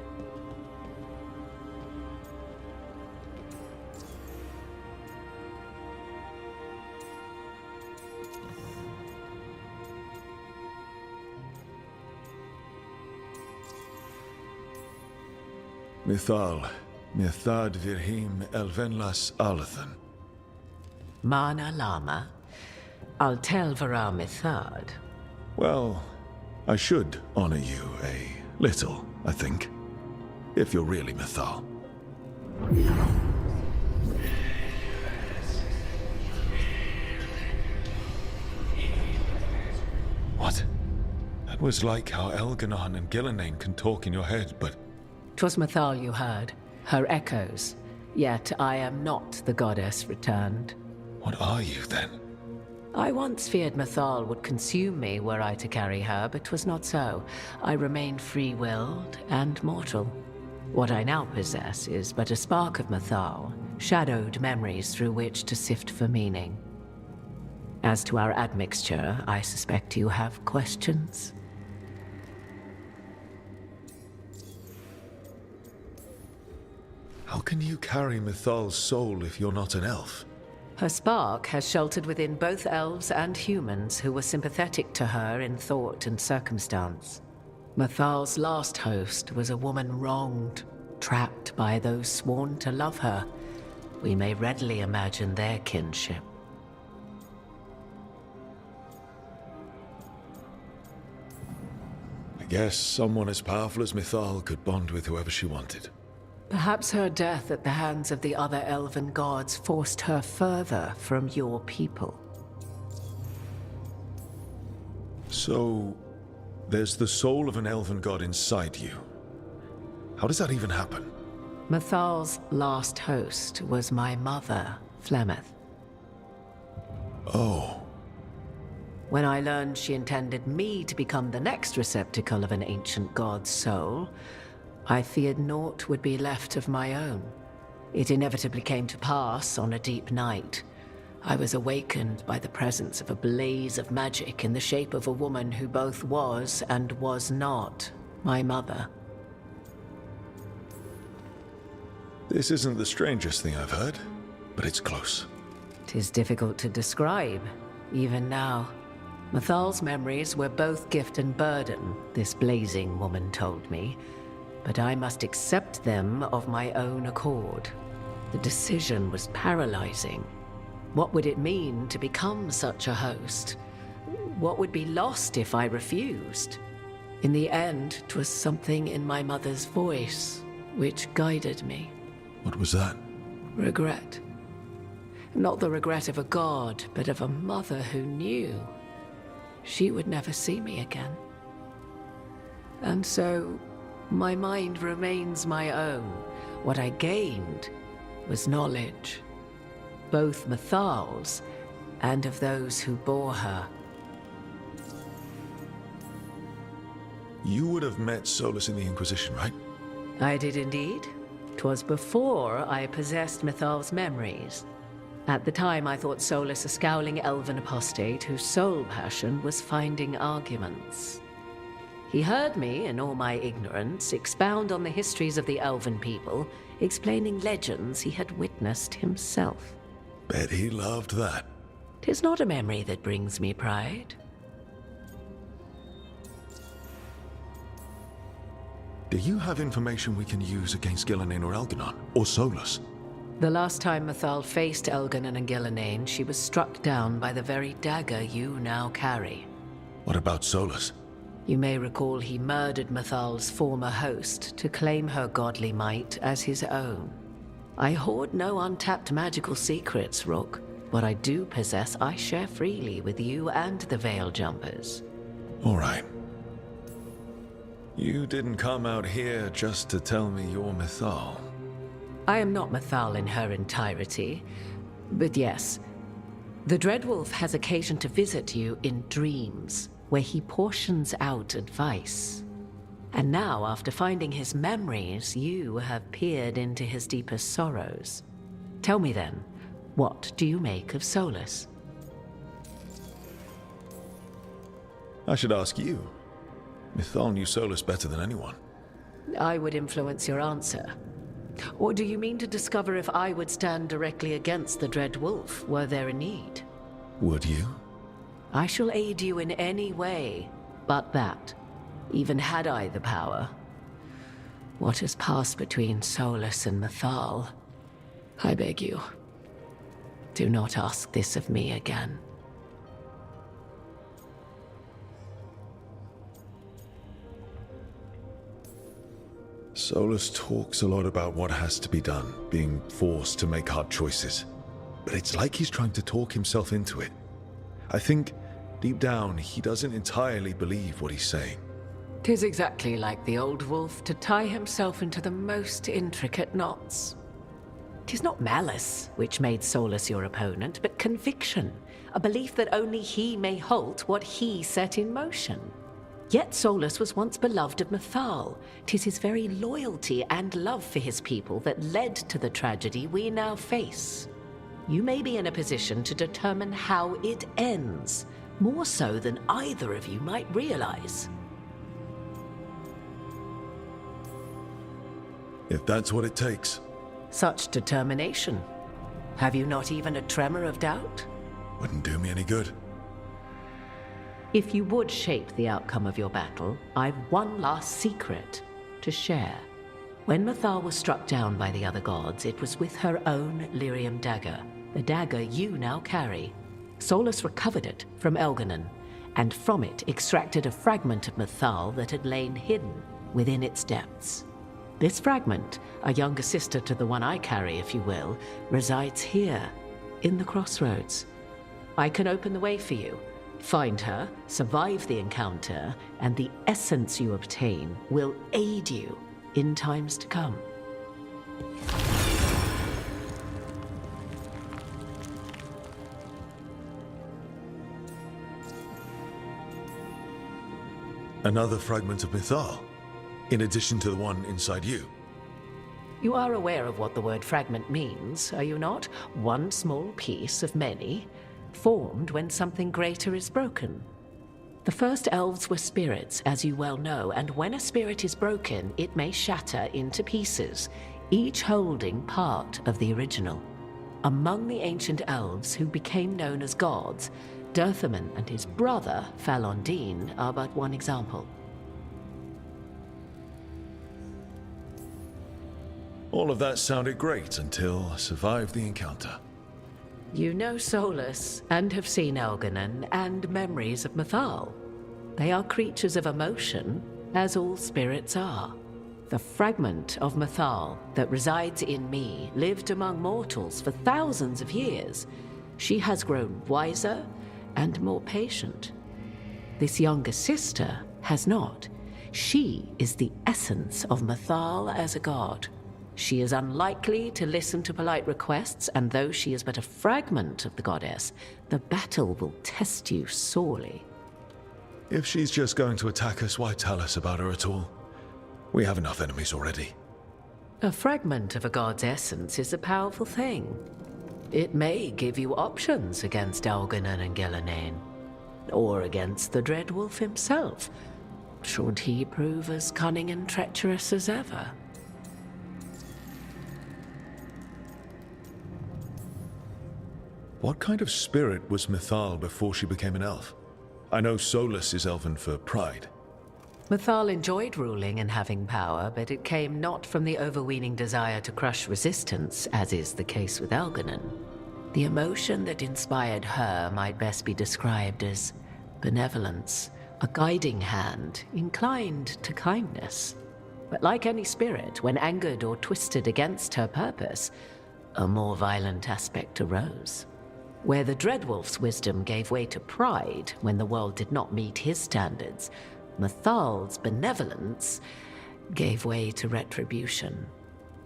Mythal, Mythad Virhim Elvenlas Alathan. Mana Lama, Altel Vara Mythad. Well, I should honor you a little, I think. If you're really Mythal. What? That was like how Elganon and Gillenane can talk in your head, but... 'Twas Mythal you heard, her echoes. Yet I am not the goddess returned. What are you, then? I once feared Mythal would consume me were I to carry her, but 'twas not so. I remain free-willed and mortal. What I now possess is but a spark of Mythal, shadowed memories through which to sift for meaning. As to our admixture, I suspect you have questions. How can you carry Mythal's soul if you're not an elf? Her spark has sheltered within both elves and humans who were sympathetic to her in thought and circumstance. Mythal's last host was a woman wronged, trapped by those sworn to love her. We may readily imagine their kinship. I guess someone as powerful as Mythal could bond with whoever she wanted. Perhaps her death at the hands of the other elven gods forced her further from your people. So, there's the soul of an elven god inside you. How does that even happen? Mythal's last host was my mother, Flemeth. Oh. When I learned she intended me to become the next receptacle of an ancient god's soul, I feared naught would be left of my own. It inevitably came to pass on a deep night. I was awakened by the presence of a blaze of magic in the shape of a woman who both was and was not my mother. This isn't the strangest thing I've heard, but it's close. 'Tis difficult to describe, even now. Mythal's memories were both gift and burden, this blazing woman told me. But I must accept them of my own accord. The decision was paralyzing. What would it mean to become such a host? What would be lost if I refused? In the end, 'twas something in my mother's voice which guided me. What was that? Regret. Not the regret of a god, but of a mother who knew she would never see me again. And so, my mind remains my own. What I gained was knowledge, both Mythal's and of those who bore her. You would have met Solas in the Inquisition, right? I did indeed. 'Twas before I possessed Mythal's memories. At the time, I thought Solas a scowling elven apostate whose sole passion was finding arguments. He heard me, in all my ignorance, expound on the histories of the elven people, explaining legends he had witnessed himself. Bet he loved that. 'Tis not a memory that brings me pride. Do you have information we can use against Gillenane or Elganon, or Solas? The last time Mythal faced Elganon and Gillenane, she was struck down by the very dagger you now carry. What about Solas? You may recall he murdered Mythal's former host to claim her godly might as his own. I hoard no untapped magical secrets, Rook. What I do possess, I share freely with you and the Veil Jumpers. All right. You didn't come out here just to tell me you're Mythal. I am not Mythal in her entirety, but yes, the Dreadwolf has occasion to visit you in dreams, where he portions out advice. And now, after finding his memories, you have peered into his deepest sorrows. Tell me then, what do you make of Solas? I should ask you. Mythal knew Solas better than anyone. I would influence your answer. Or do you mean to discover if I would stand directly against the Dread Wolf were there a need? Would you? I shall aid you in any way but that, even had I the power. What has passed between Solas and Mythal, I beg you, do not ask this of me again. Solas talks a lot about what has to be done, being forced to make hard choices. But it's like he's trying to talk himself into it. I think, deep down, he doesn't entirely believe what he's saying. 'Tis exactly like the old wolf to tie himself into the most intricate knots. 'Tis not malice which made Solas your opponent, but conviction, a belief that only he may halt what he set in motion. Yet Solas was once beloved of Mythal. 'Tis his very loyalty and love for his people that led to the tragedy we now face. You may be in a position to determine how it ends, more so than either of you might realize. If that's what it takes. Such determination. Have you not even a tremor of doubt? Wouldn't do me any good. If you would shape the outcome of your battle, I've one last secret to share. When Mythal was struck down by the other gods, it was with her own lyrium dagger, the dagger you now carry. Solas recovered it from Elganon, and from it extracted a fragment of Mythal that had lain hidden within its depths. This fragment, a younger sister to the one I carry, if you will, resides here, in the crossroads. I can open the way for you. Find her, survive the encounter, and the essence you obtain will aid you in times to come. Another fragment of Mythal, in addition to the one inside you. You are aware of what the word fragment means, are you not? One small piece of many, formed when something greater is broken. The first elves were spirits, as you well know, and when a spirit is broken, it may shatter into pieces, each holding part of the original. Among the ancient elves who became known as gods, Dirthaman and his brother, Falondine, are but one example. All of that sounded great until I survived the encounter. You know Solas, and have seen Elganon, and memories of Mythal. They are creatures of emotion, as all spirits are. The fragment of Mythal that resides in me lived among mortals for thousands of years. She has grown wiser and more patient. This younger sister has not. She is the essence of Mythal as a god. She is unlikely to listen to polite requests, and though she is but a fragment of the goddess, the battle will test you sorely. If she's just going to attack us, why tell us about her at all? We have enough enemies already. A fragment of a god's essence is a powerful thing. It may give you options against Elganon and Gillenane, or against the Dread Wolf himself, should he prove as cunning and treacherous as ever. What kind of spirit was Mythal before she became an elf? I know Solas is elven for pride. Mythal enjoyed ruling and having power, but it came not from the overweening desire to crush resistance, as is the case with Elganon. The emotion that inspired her might best be described as benevolence, a guiding hand, inclined to kindness. But like any spirit, when angered or twisted against her purpose, a more violent aspect arose. Where the Dreadwolf's wisdom gave way to pride when the world did not meet his standards, Mythal's benevolence gave way to retribution.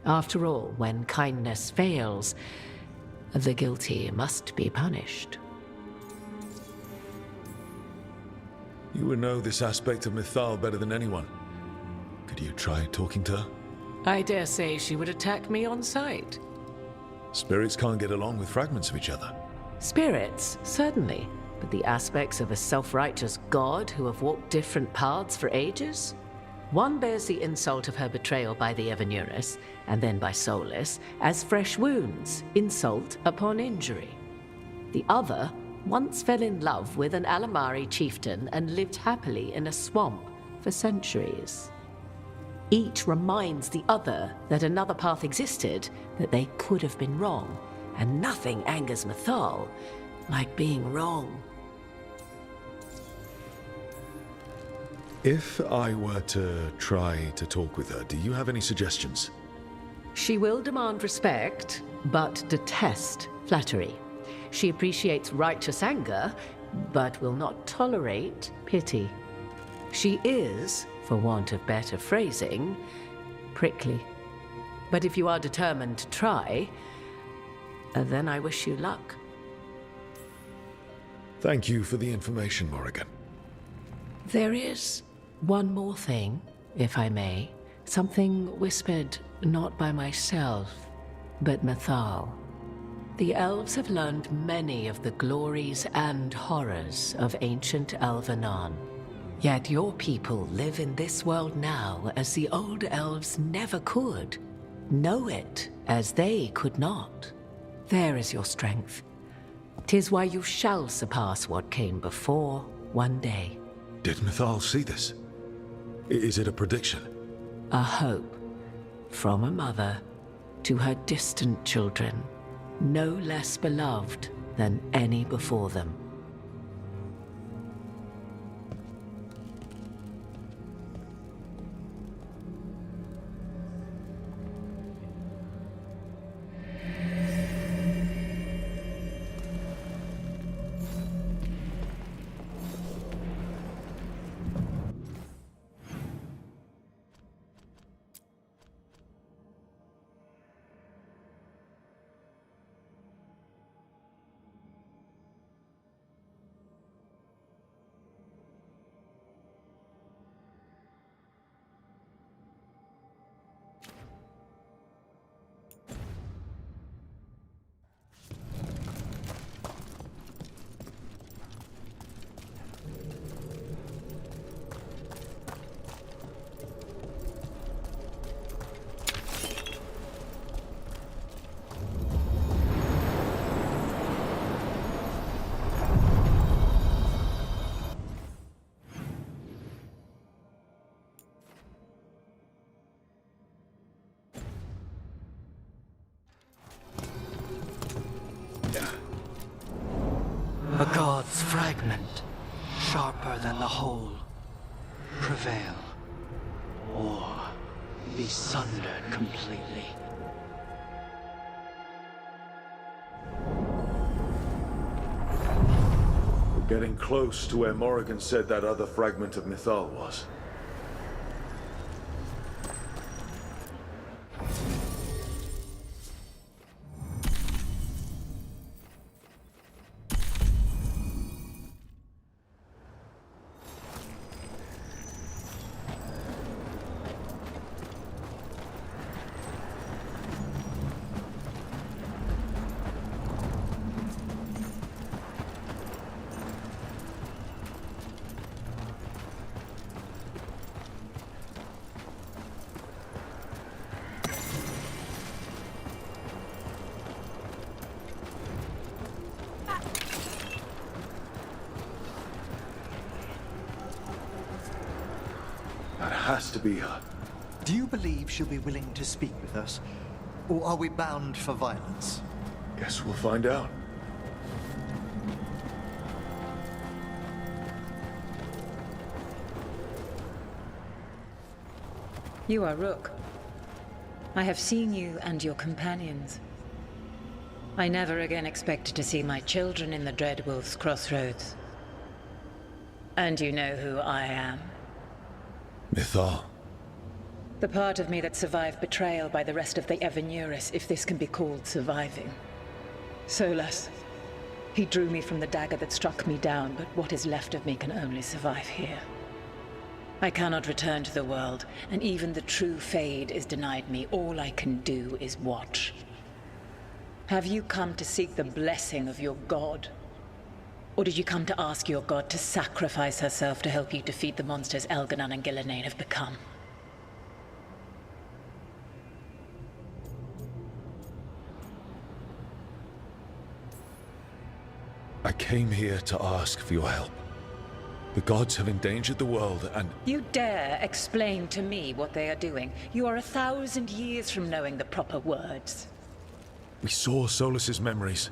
After all, when kindness fails, the guilty must be punished. You would know this aspect of Mythal better than anyone. Could you try talking to her? I dare say she would attack me on sight. Spirits can't get along with fragments of each other. Spirits, certainly. but the aspects of a self-righteous god who have walked different paths for ages? One bears the insult of her betrayal by the Evenurus, and then by Solas, as fresh wounds, insult upon injury. The other once fell in love with an Alamari chieftain and lived happily in a swamp for centuries. Each reminds the other that another path existed, that they could have been wrong, and nothing angers Mythal like being wrong. If I were to try to talk with her, do you have any suggestions? She will demand respect, but detest flattery. She appreciates righteous anger, but will not tolerate pity. She is, for want of better phrasing, prickly. But if you are determined to try, then I wish you luck. Thank you for the information, Morrigan. There is one more thing, if I may. Something whispered not by myself, but Mythal. The elves have learned many of the glories and horrors of ancient Elvenon. Yet your people live in this world now as the old elves never could. Know it as they could not. There is your strength. 'Tis why you shall surpass what came before one day. Did Mythal see this? Is it a prediction? A hope from a mother to her distant children, no less beloved than any before them. A god's fragment, sharper than the whole. Prevail, or be sundered completely. We're getting close to where Morrigan said that other fragment of Mythal was. Has to be her. Do you believe she'll be willing to speak with us? Or are we bound for violence? Guess we'll find out. You are Rook. I have seen you and your companions. I never again expected to see my children in the Dreadwolf's crossroads. And you know who I am. Mythal. The part of me that survived betrayal by the rest of the Evenurus, if this can be called surviving. Solas. He drew me from the dagger that struck me down, but what is left of me can only survive here. I cannot return to the world, and even the true Fade is denied me. All I can do is watch. Have you come to seek the blessing of your god? Or did you come to ask your god to sacrifice herself to help you defeat the monsters Elganon and Gillenane have become? I came here to ask for your help. The gods have endangered the world and... You dare explain to me what they are doing? You are 1,000 years from knowing the proper words. We saw Solas's memories,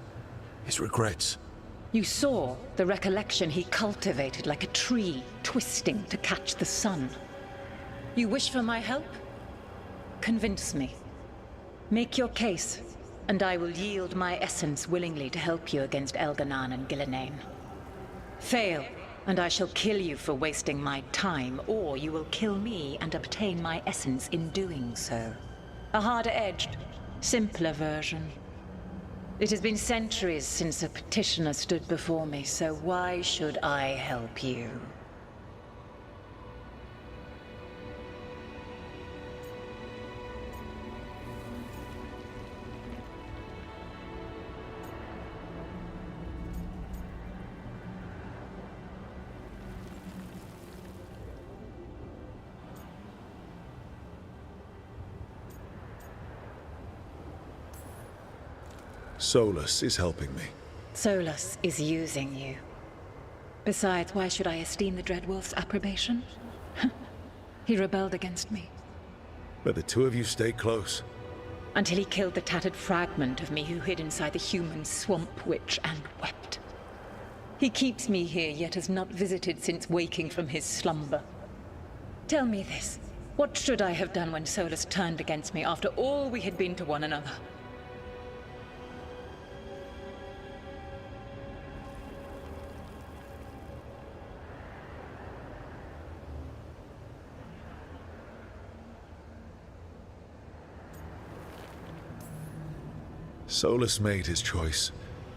his regrets. You saw the recollection he cultivated like a tree, twisting to catch the sun. You wish for my help? Convince me. Make your case, and I will yield my essence willingly to help you against Elganon and Gillenane. Fail, and I shall kill you for wasting my time, or you will kill me and obtain my essence in doing so. A harder-edged, simpler version. It has been centuries since a petitioner stood before me, so why should I help you? Solas is helping me. Solas is using you. Besides, why should I esteem the Dreadwolf's approbation? He rebelled against me. But the two of you stay close. Until he killed the tattered fragment of me who hid inside the human swamp witch and wept. He keeps me here, yet has not visited since waking from his slumber. Tell me this. What should I have done when Solas turned against me after all we had been to one another? Solas made his choice.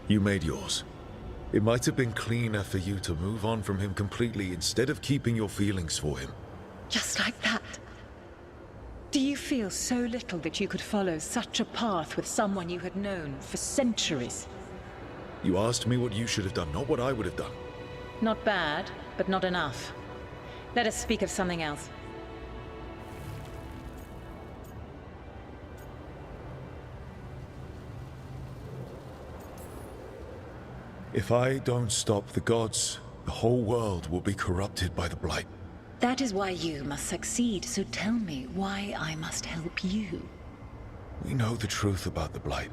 You made yours. It might have been cleaner for you to move on from him completely instead of keeping your feelings for him. Just like that? Do you feel so little that you could follow such a path with someone you had known for centuries? You asked me what you should have done, not what I would have done. Not bad, but not enough. Let us speak of something else. If I don't stop the gods, the whole world will be corrupted by the Blight. That is why you must succeed, so tell me why I must help you. We know the truth about the Blight.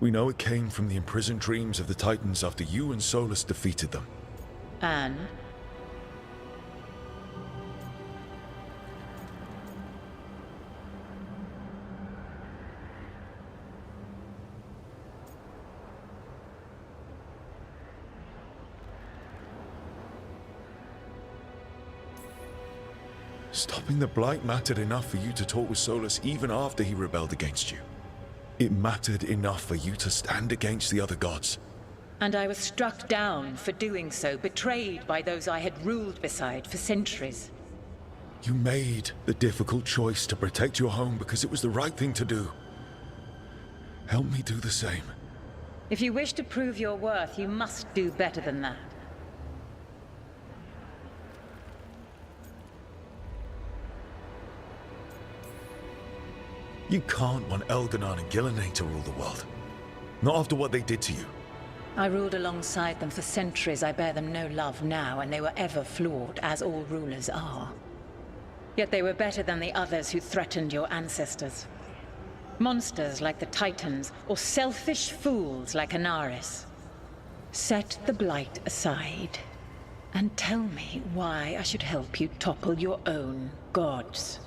We know it came from the imprisoned dreams of the Titans after you and Solas defeated them. And? Stopping the Blight mattered enough for you to talk with Solas even after he rebelled against you. It mattered enough for you to stand against the other gods. And I was struck down for doing so, betrayed by those I had ruled beside for centuries. You made the difficult choice to protect your home because it was the right thing to do. Help me do the same. If you wish to prove your worth, you must do better than that. You can't want Elganon and Gillenane to rule the world. Not after what they did to you. I ruled alongside them for centuries. I bear them no love now, and they were ever flawed, as all rulers are. Yet they were better than the others who threatened your ancestors. Monsters like the Titans, or selfish fools like Anaris. Set the Blight aside, and tell me why I should help you topple your own gods.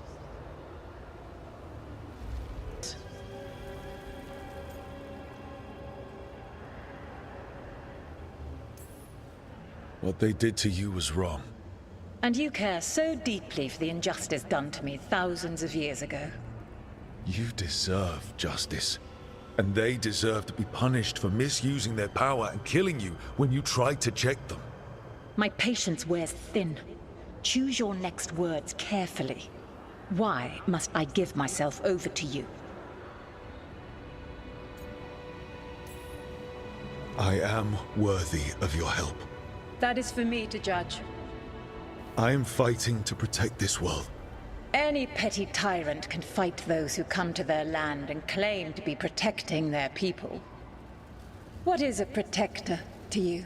What they did to you was wrong. And you care so deeply for the injustice done to me thousands of years ago. You deserve justice. And they deserve to be punished for misusing their power and killing you when you tried to check them. My patience wears thin. Choose your next words carefully. Why must I give myself over to you? I am worthy of your help. That is for me to judge. I am fighting to protect this world. Any petty tyrant can fight those who come to their land and claim to be protecting their people. What is a protector to you?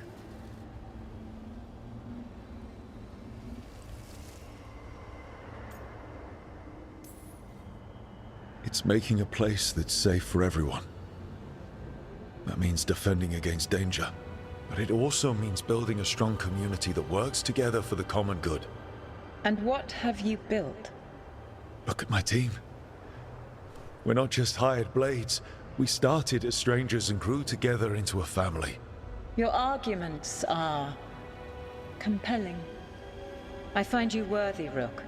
It's making a place that's safe for everyone. That means defending against danger. But it also means building a strong community that works together for the common good. And what have you built? Look at my team. We're not just hired blades. We started as strangers and grew together into a family. Your arguments are compelling. I find you worthy, Rook.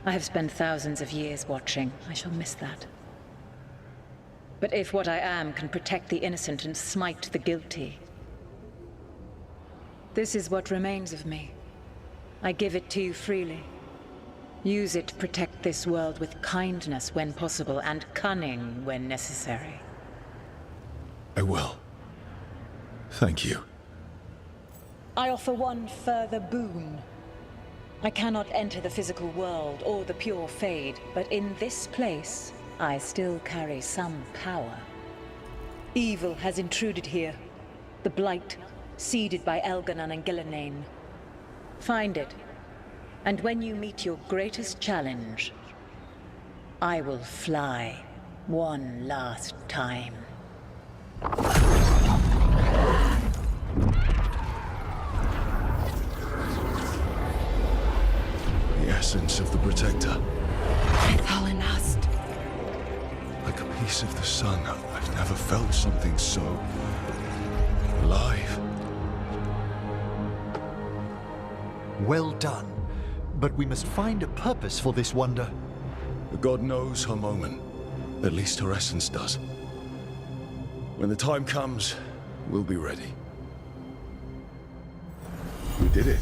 I have spent thousands of years watching. I shall miss that. But if what I am can protect the innocent and smite the guilty, this is what remains of me. I give it to you freely. Use it to protect this world with kindness when possible and cunning when necessary. I will. Thank you. I offer one further boon. I cannot enter the physical world or the pure Fade, but in this place, I still carry some power. Evil has intruded here. The Blight, seeded by Elganon and Gillenane. Find it, and when you meet your greatest challenge, I will fly one last time. The essence of the Protector. Mythal and Ast. Like a piece of the sun, I've never felt something so alive. Well done. But we must find a purpose for this wonder. The god knows her moment. At least her essence does. When the time comes, we'll be ready. We did it.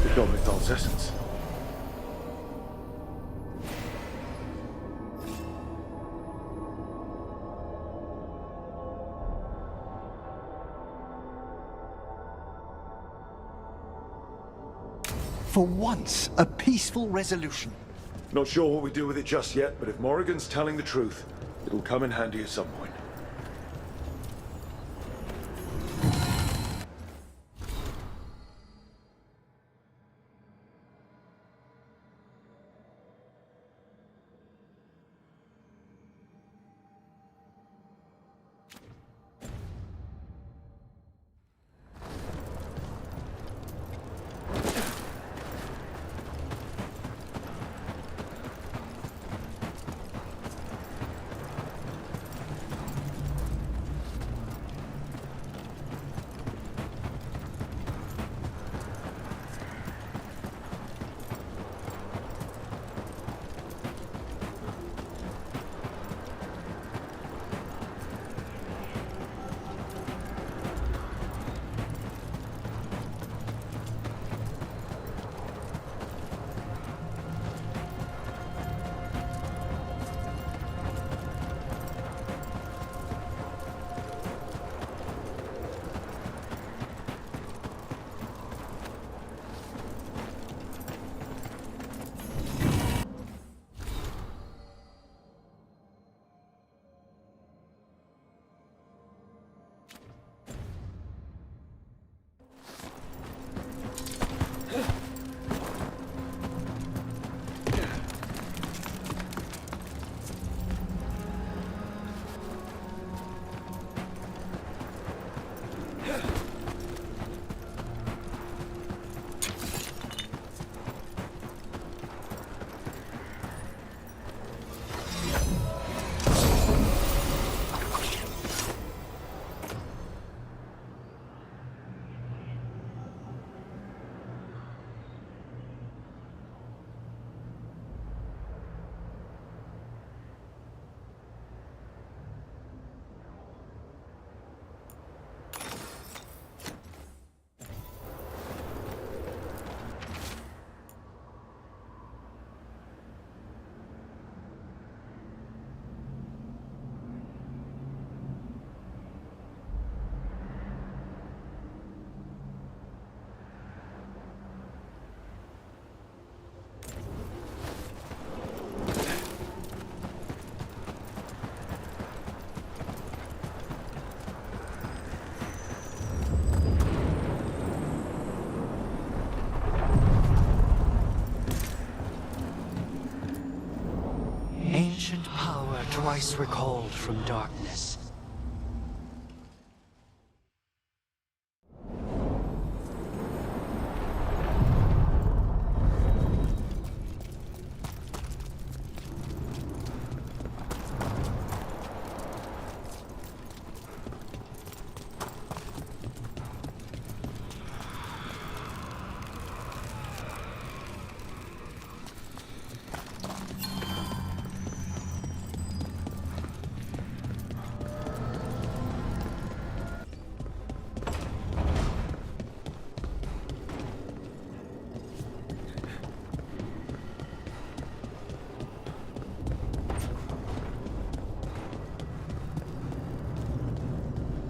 We got Mythal's essence. For once, a peaceful resolution. Not sure what we do with it just yet, but if Morrigan's telling the truth, it'll come in handy at some point. twice recalled from darkness.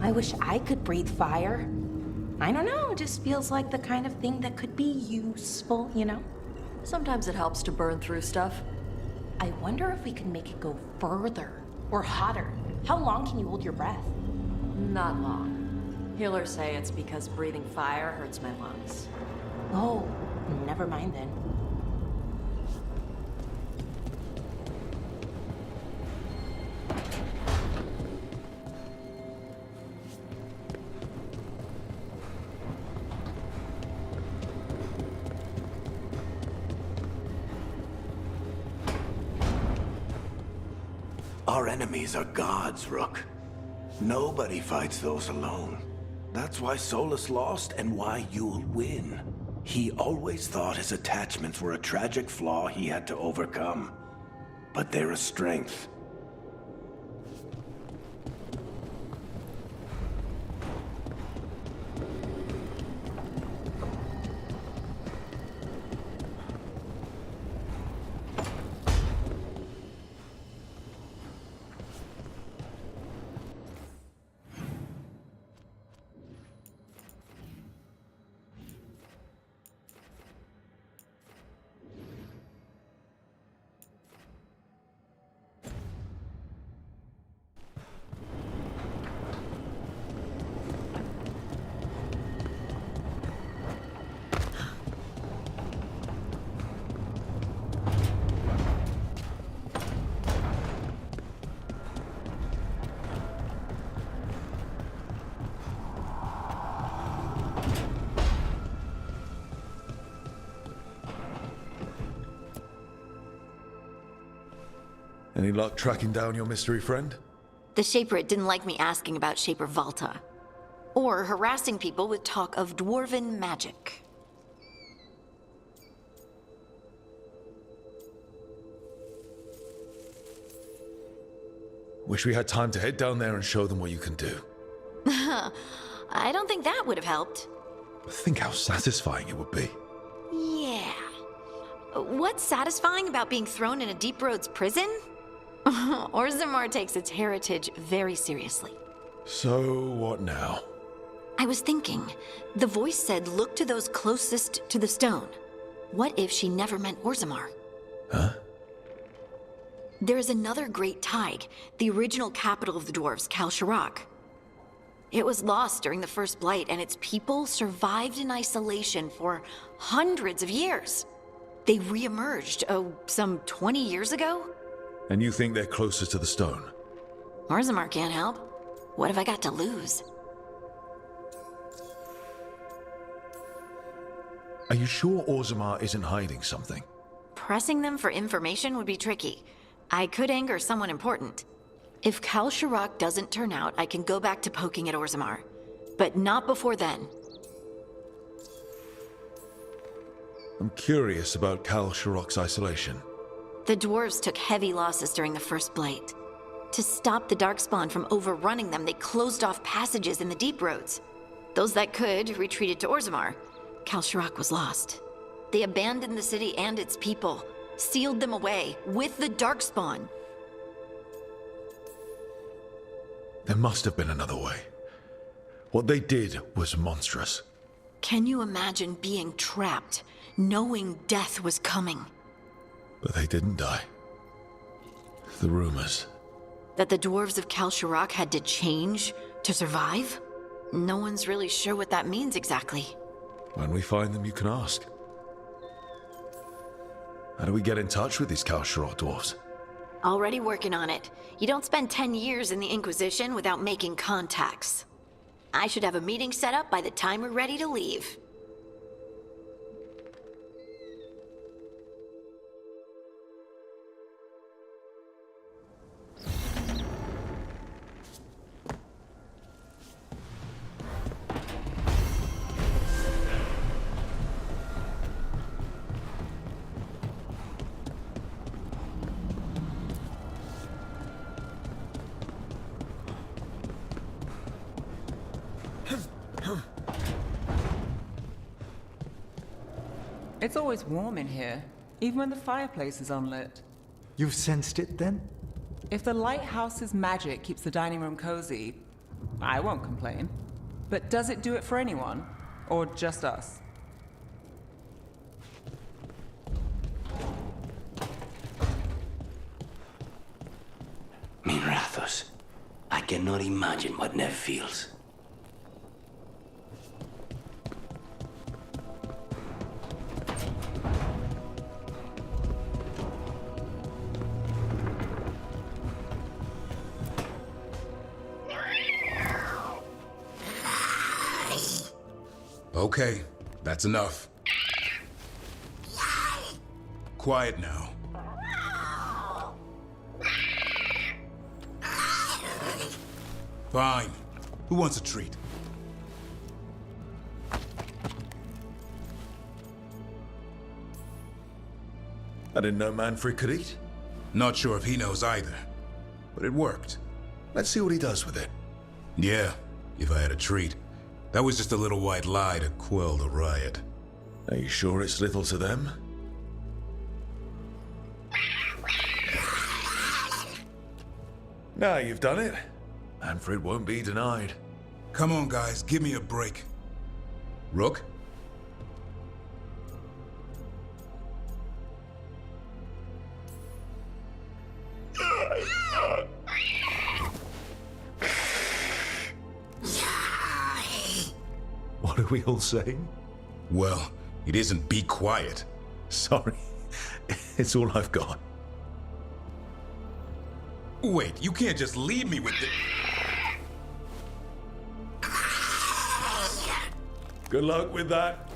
I wish I could breathe fire. I don't know, it just feels like the kind of thing that could be useful, you know? Sometimes it helps to burn through stuff. I wonder if we can make it go further or hotter. How long can you hold your breath? Not long. Healers say it's because breathing fire hurts my lungs. Oh, never mind then. Our enemies are gods, Rook. Nobody fights those alone. That's why Solas lost and why you'll win. He always thought his attachments were a tragic flaw he had to overcome. But they're a strength. Any luck tracking down your mystery friend? The Shaper didn't like me asking about Shaper Valta, or harassing people with talk of dwarven magic. Wish we had time to head down there and show them what you can do. I don't think that would have helped. Think how satisfying it would be. Yeah. What's satisfying about being thrown in a Deep Roads prison? Orzammar takes its heritage very seriously. So, what now? I was thinking, the voice said look to those closest to the stone. What if she never meant Orzammar? Huh? There is another great Tig, the original capital of the dwarves, Kalsharok. It was lost during the First Blight, and its people survived in isolation for hundreds of years. They re-emerged, some 20 years ago? And you think they're closer to the stone? Orzammar can't help. What have I got to lose? Are you sure Orzammar isn't hiding something? Pressing them for information would be tricky. I could anger someone important. If Kalsharok doesn't turn out, I can go back to poking at Orzammar. But not before then. I'm curious about Kalsharok's isolation. The dwarves took heavy losses during the First Blight. To stop the Darkspawn from overrunning them, they closed off passages in the Deep Roads. Those that could retreated to Orzammar. Kalsharok was lost. They abandoned the city and its people, sealed them away with the Darkspawn. There must have been another way. What they did was monstrous. Can you imagine being trapped, knowing death was coming? But they didn't die. The rumors. That the dwarves of Kalsharok had to change to survive? No one's really sure what that means exactly. When we find them, you can ask. How do we get in touch with these Kalsharok dwarves? Already working on it. You don't spend 10 years in the Inquisition without making contacts. I should have a meeting set up by the time we're ready to leave. It's always warm in here, even when the fireplace is unlit. You've sensed it, then? If the lighthouse's magic keeps the dining room cozy, I won't complain. But does it do it for anyone? Or just us? Minrathos, I cannot imagine what Nev feels. Okay, that's enough. Quiet now. Fine. Who wants a treat? I didn't know Manfred could eat. Not sure if he knows either. But it worked. Let's see what he does with it. Yeah, if I had a treat. That was just a little white lie to quell the riot. Are you sure it's little to them? Now you've done it. Manfred won't be denied. Come on, guys, give me a break. Rook? What are we all saying? Well, it isn't be quiet. Sorry. It's all I've got. Wait, you can't just leave me with it. Good luck with that.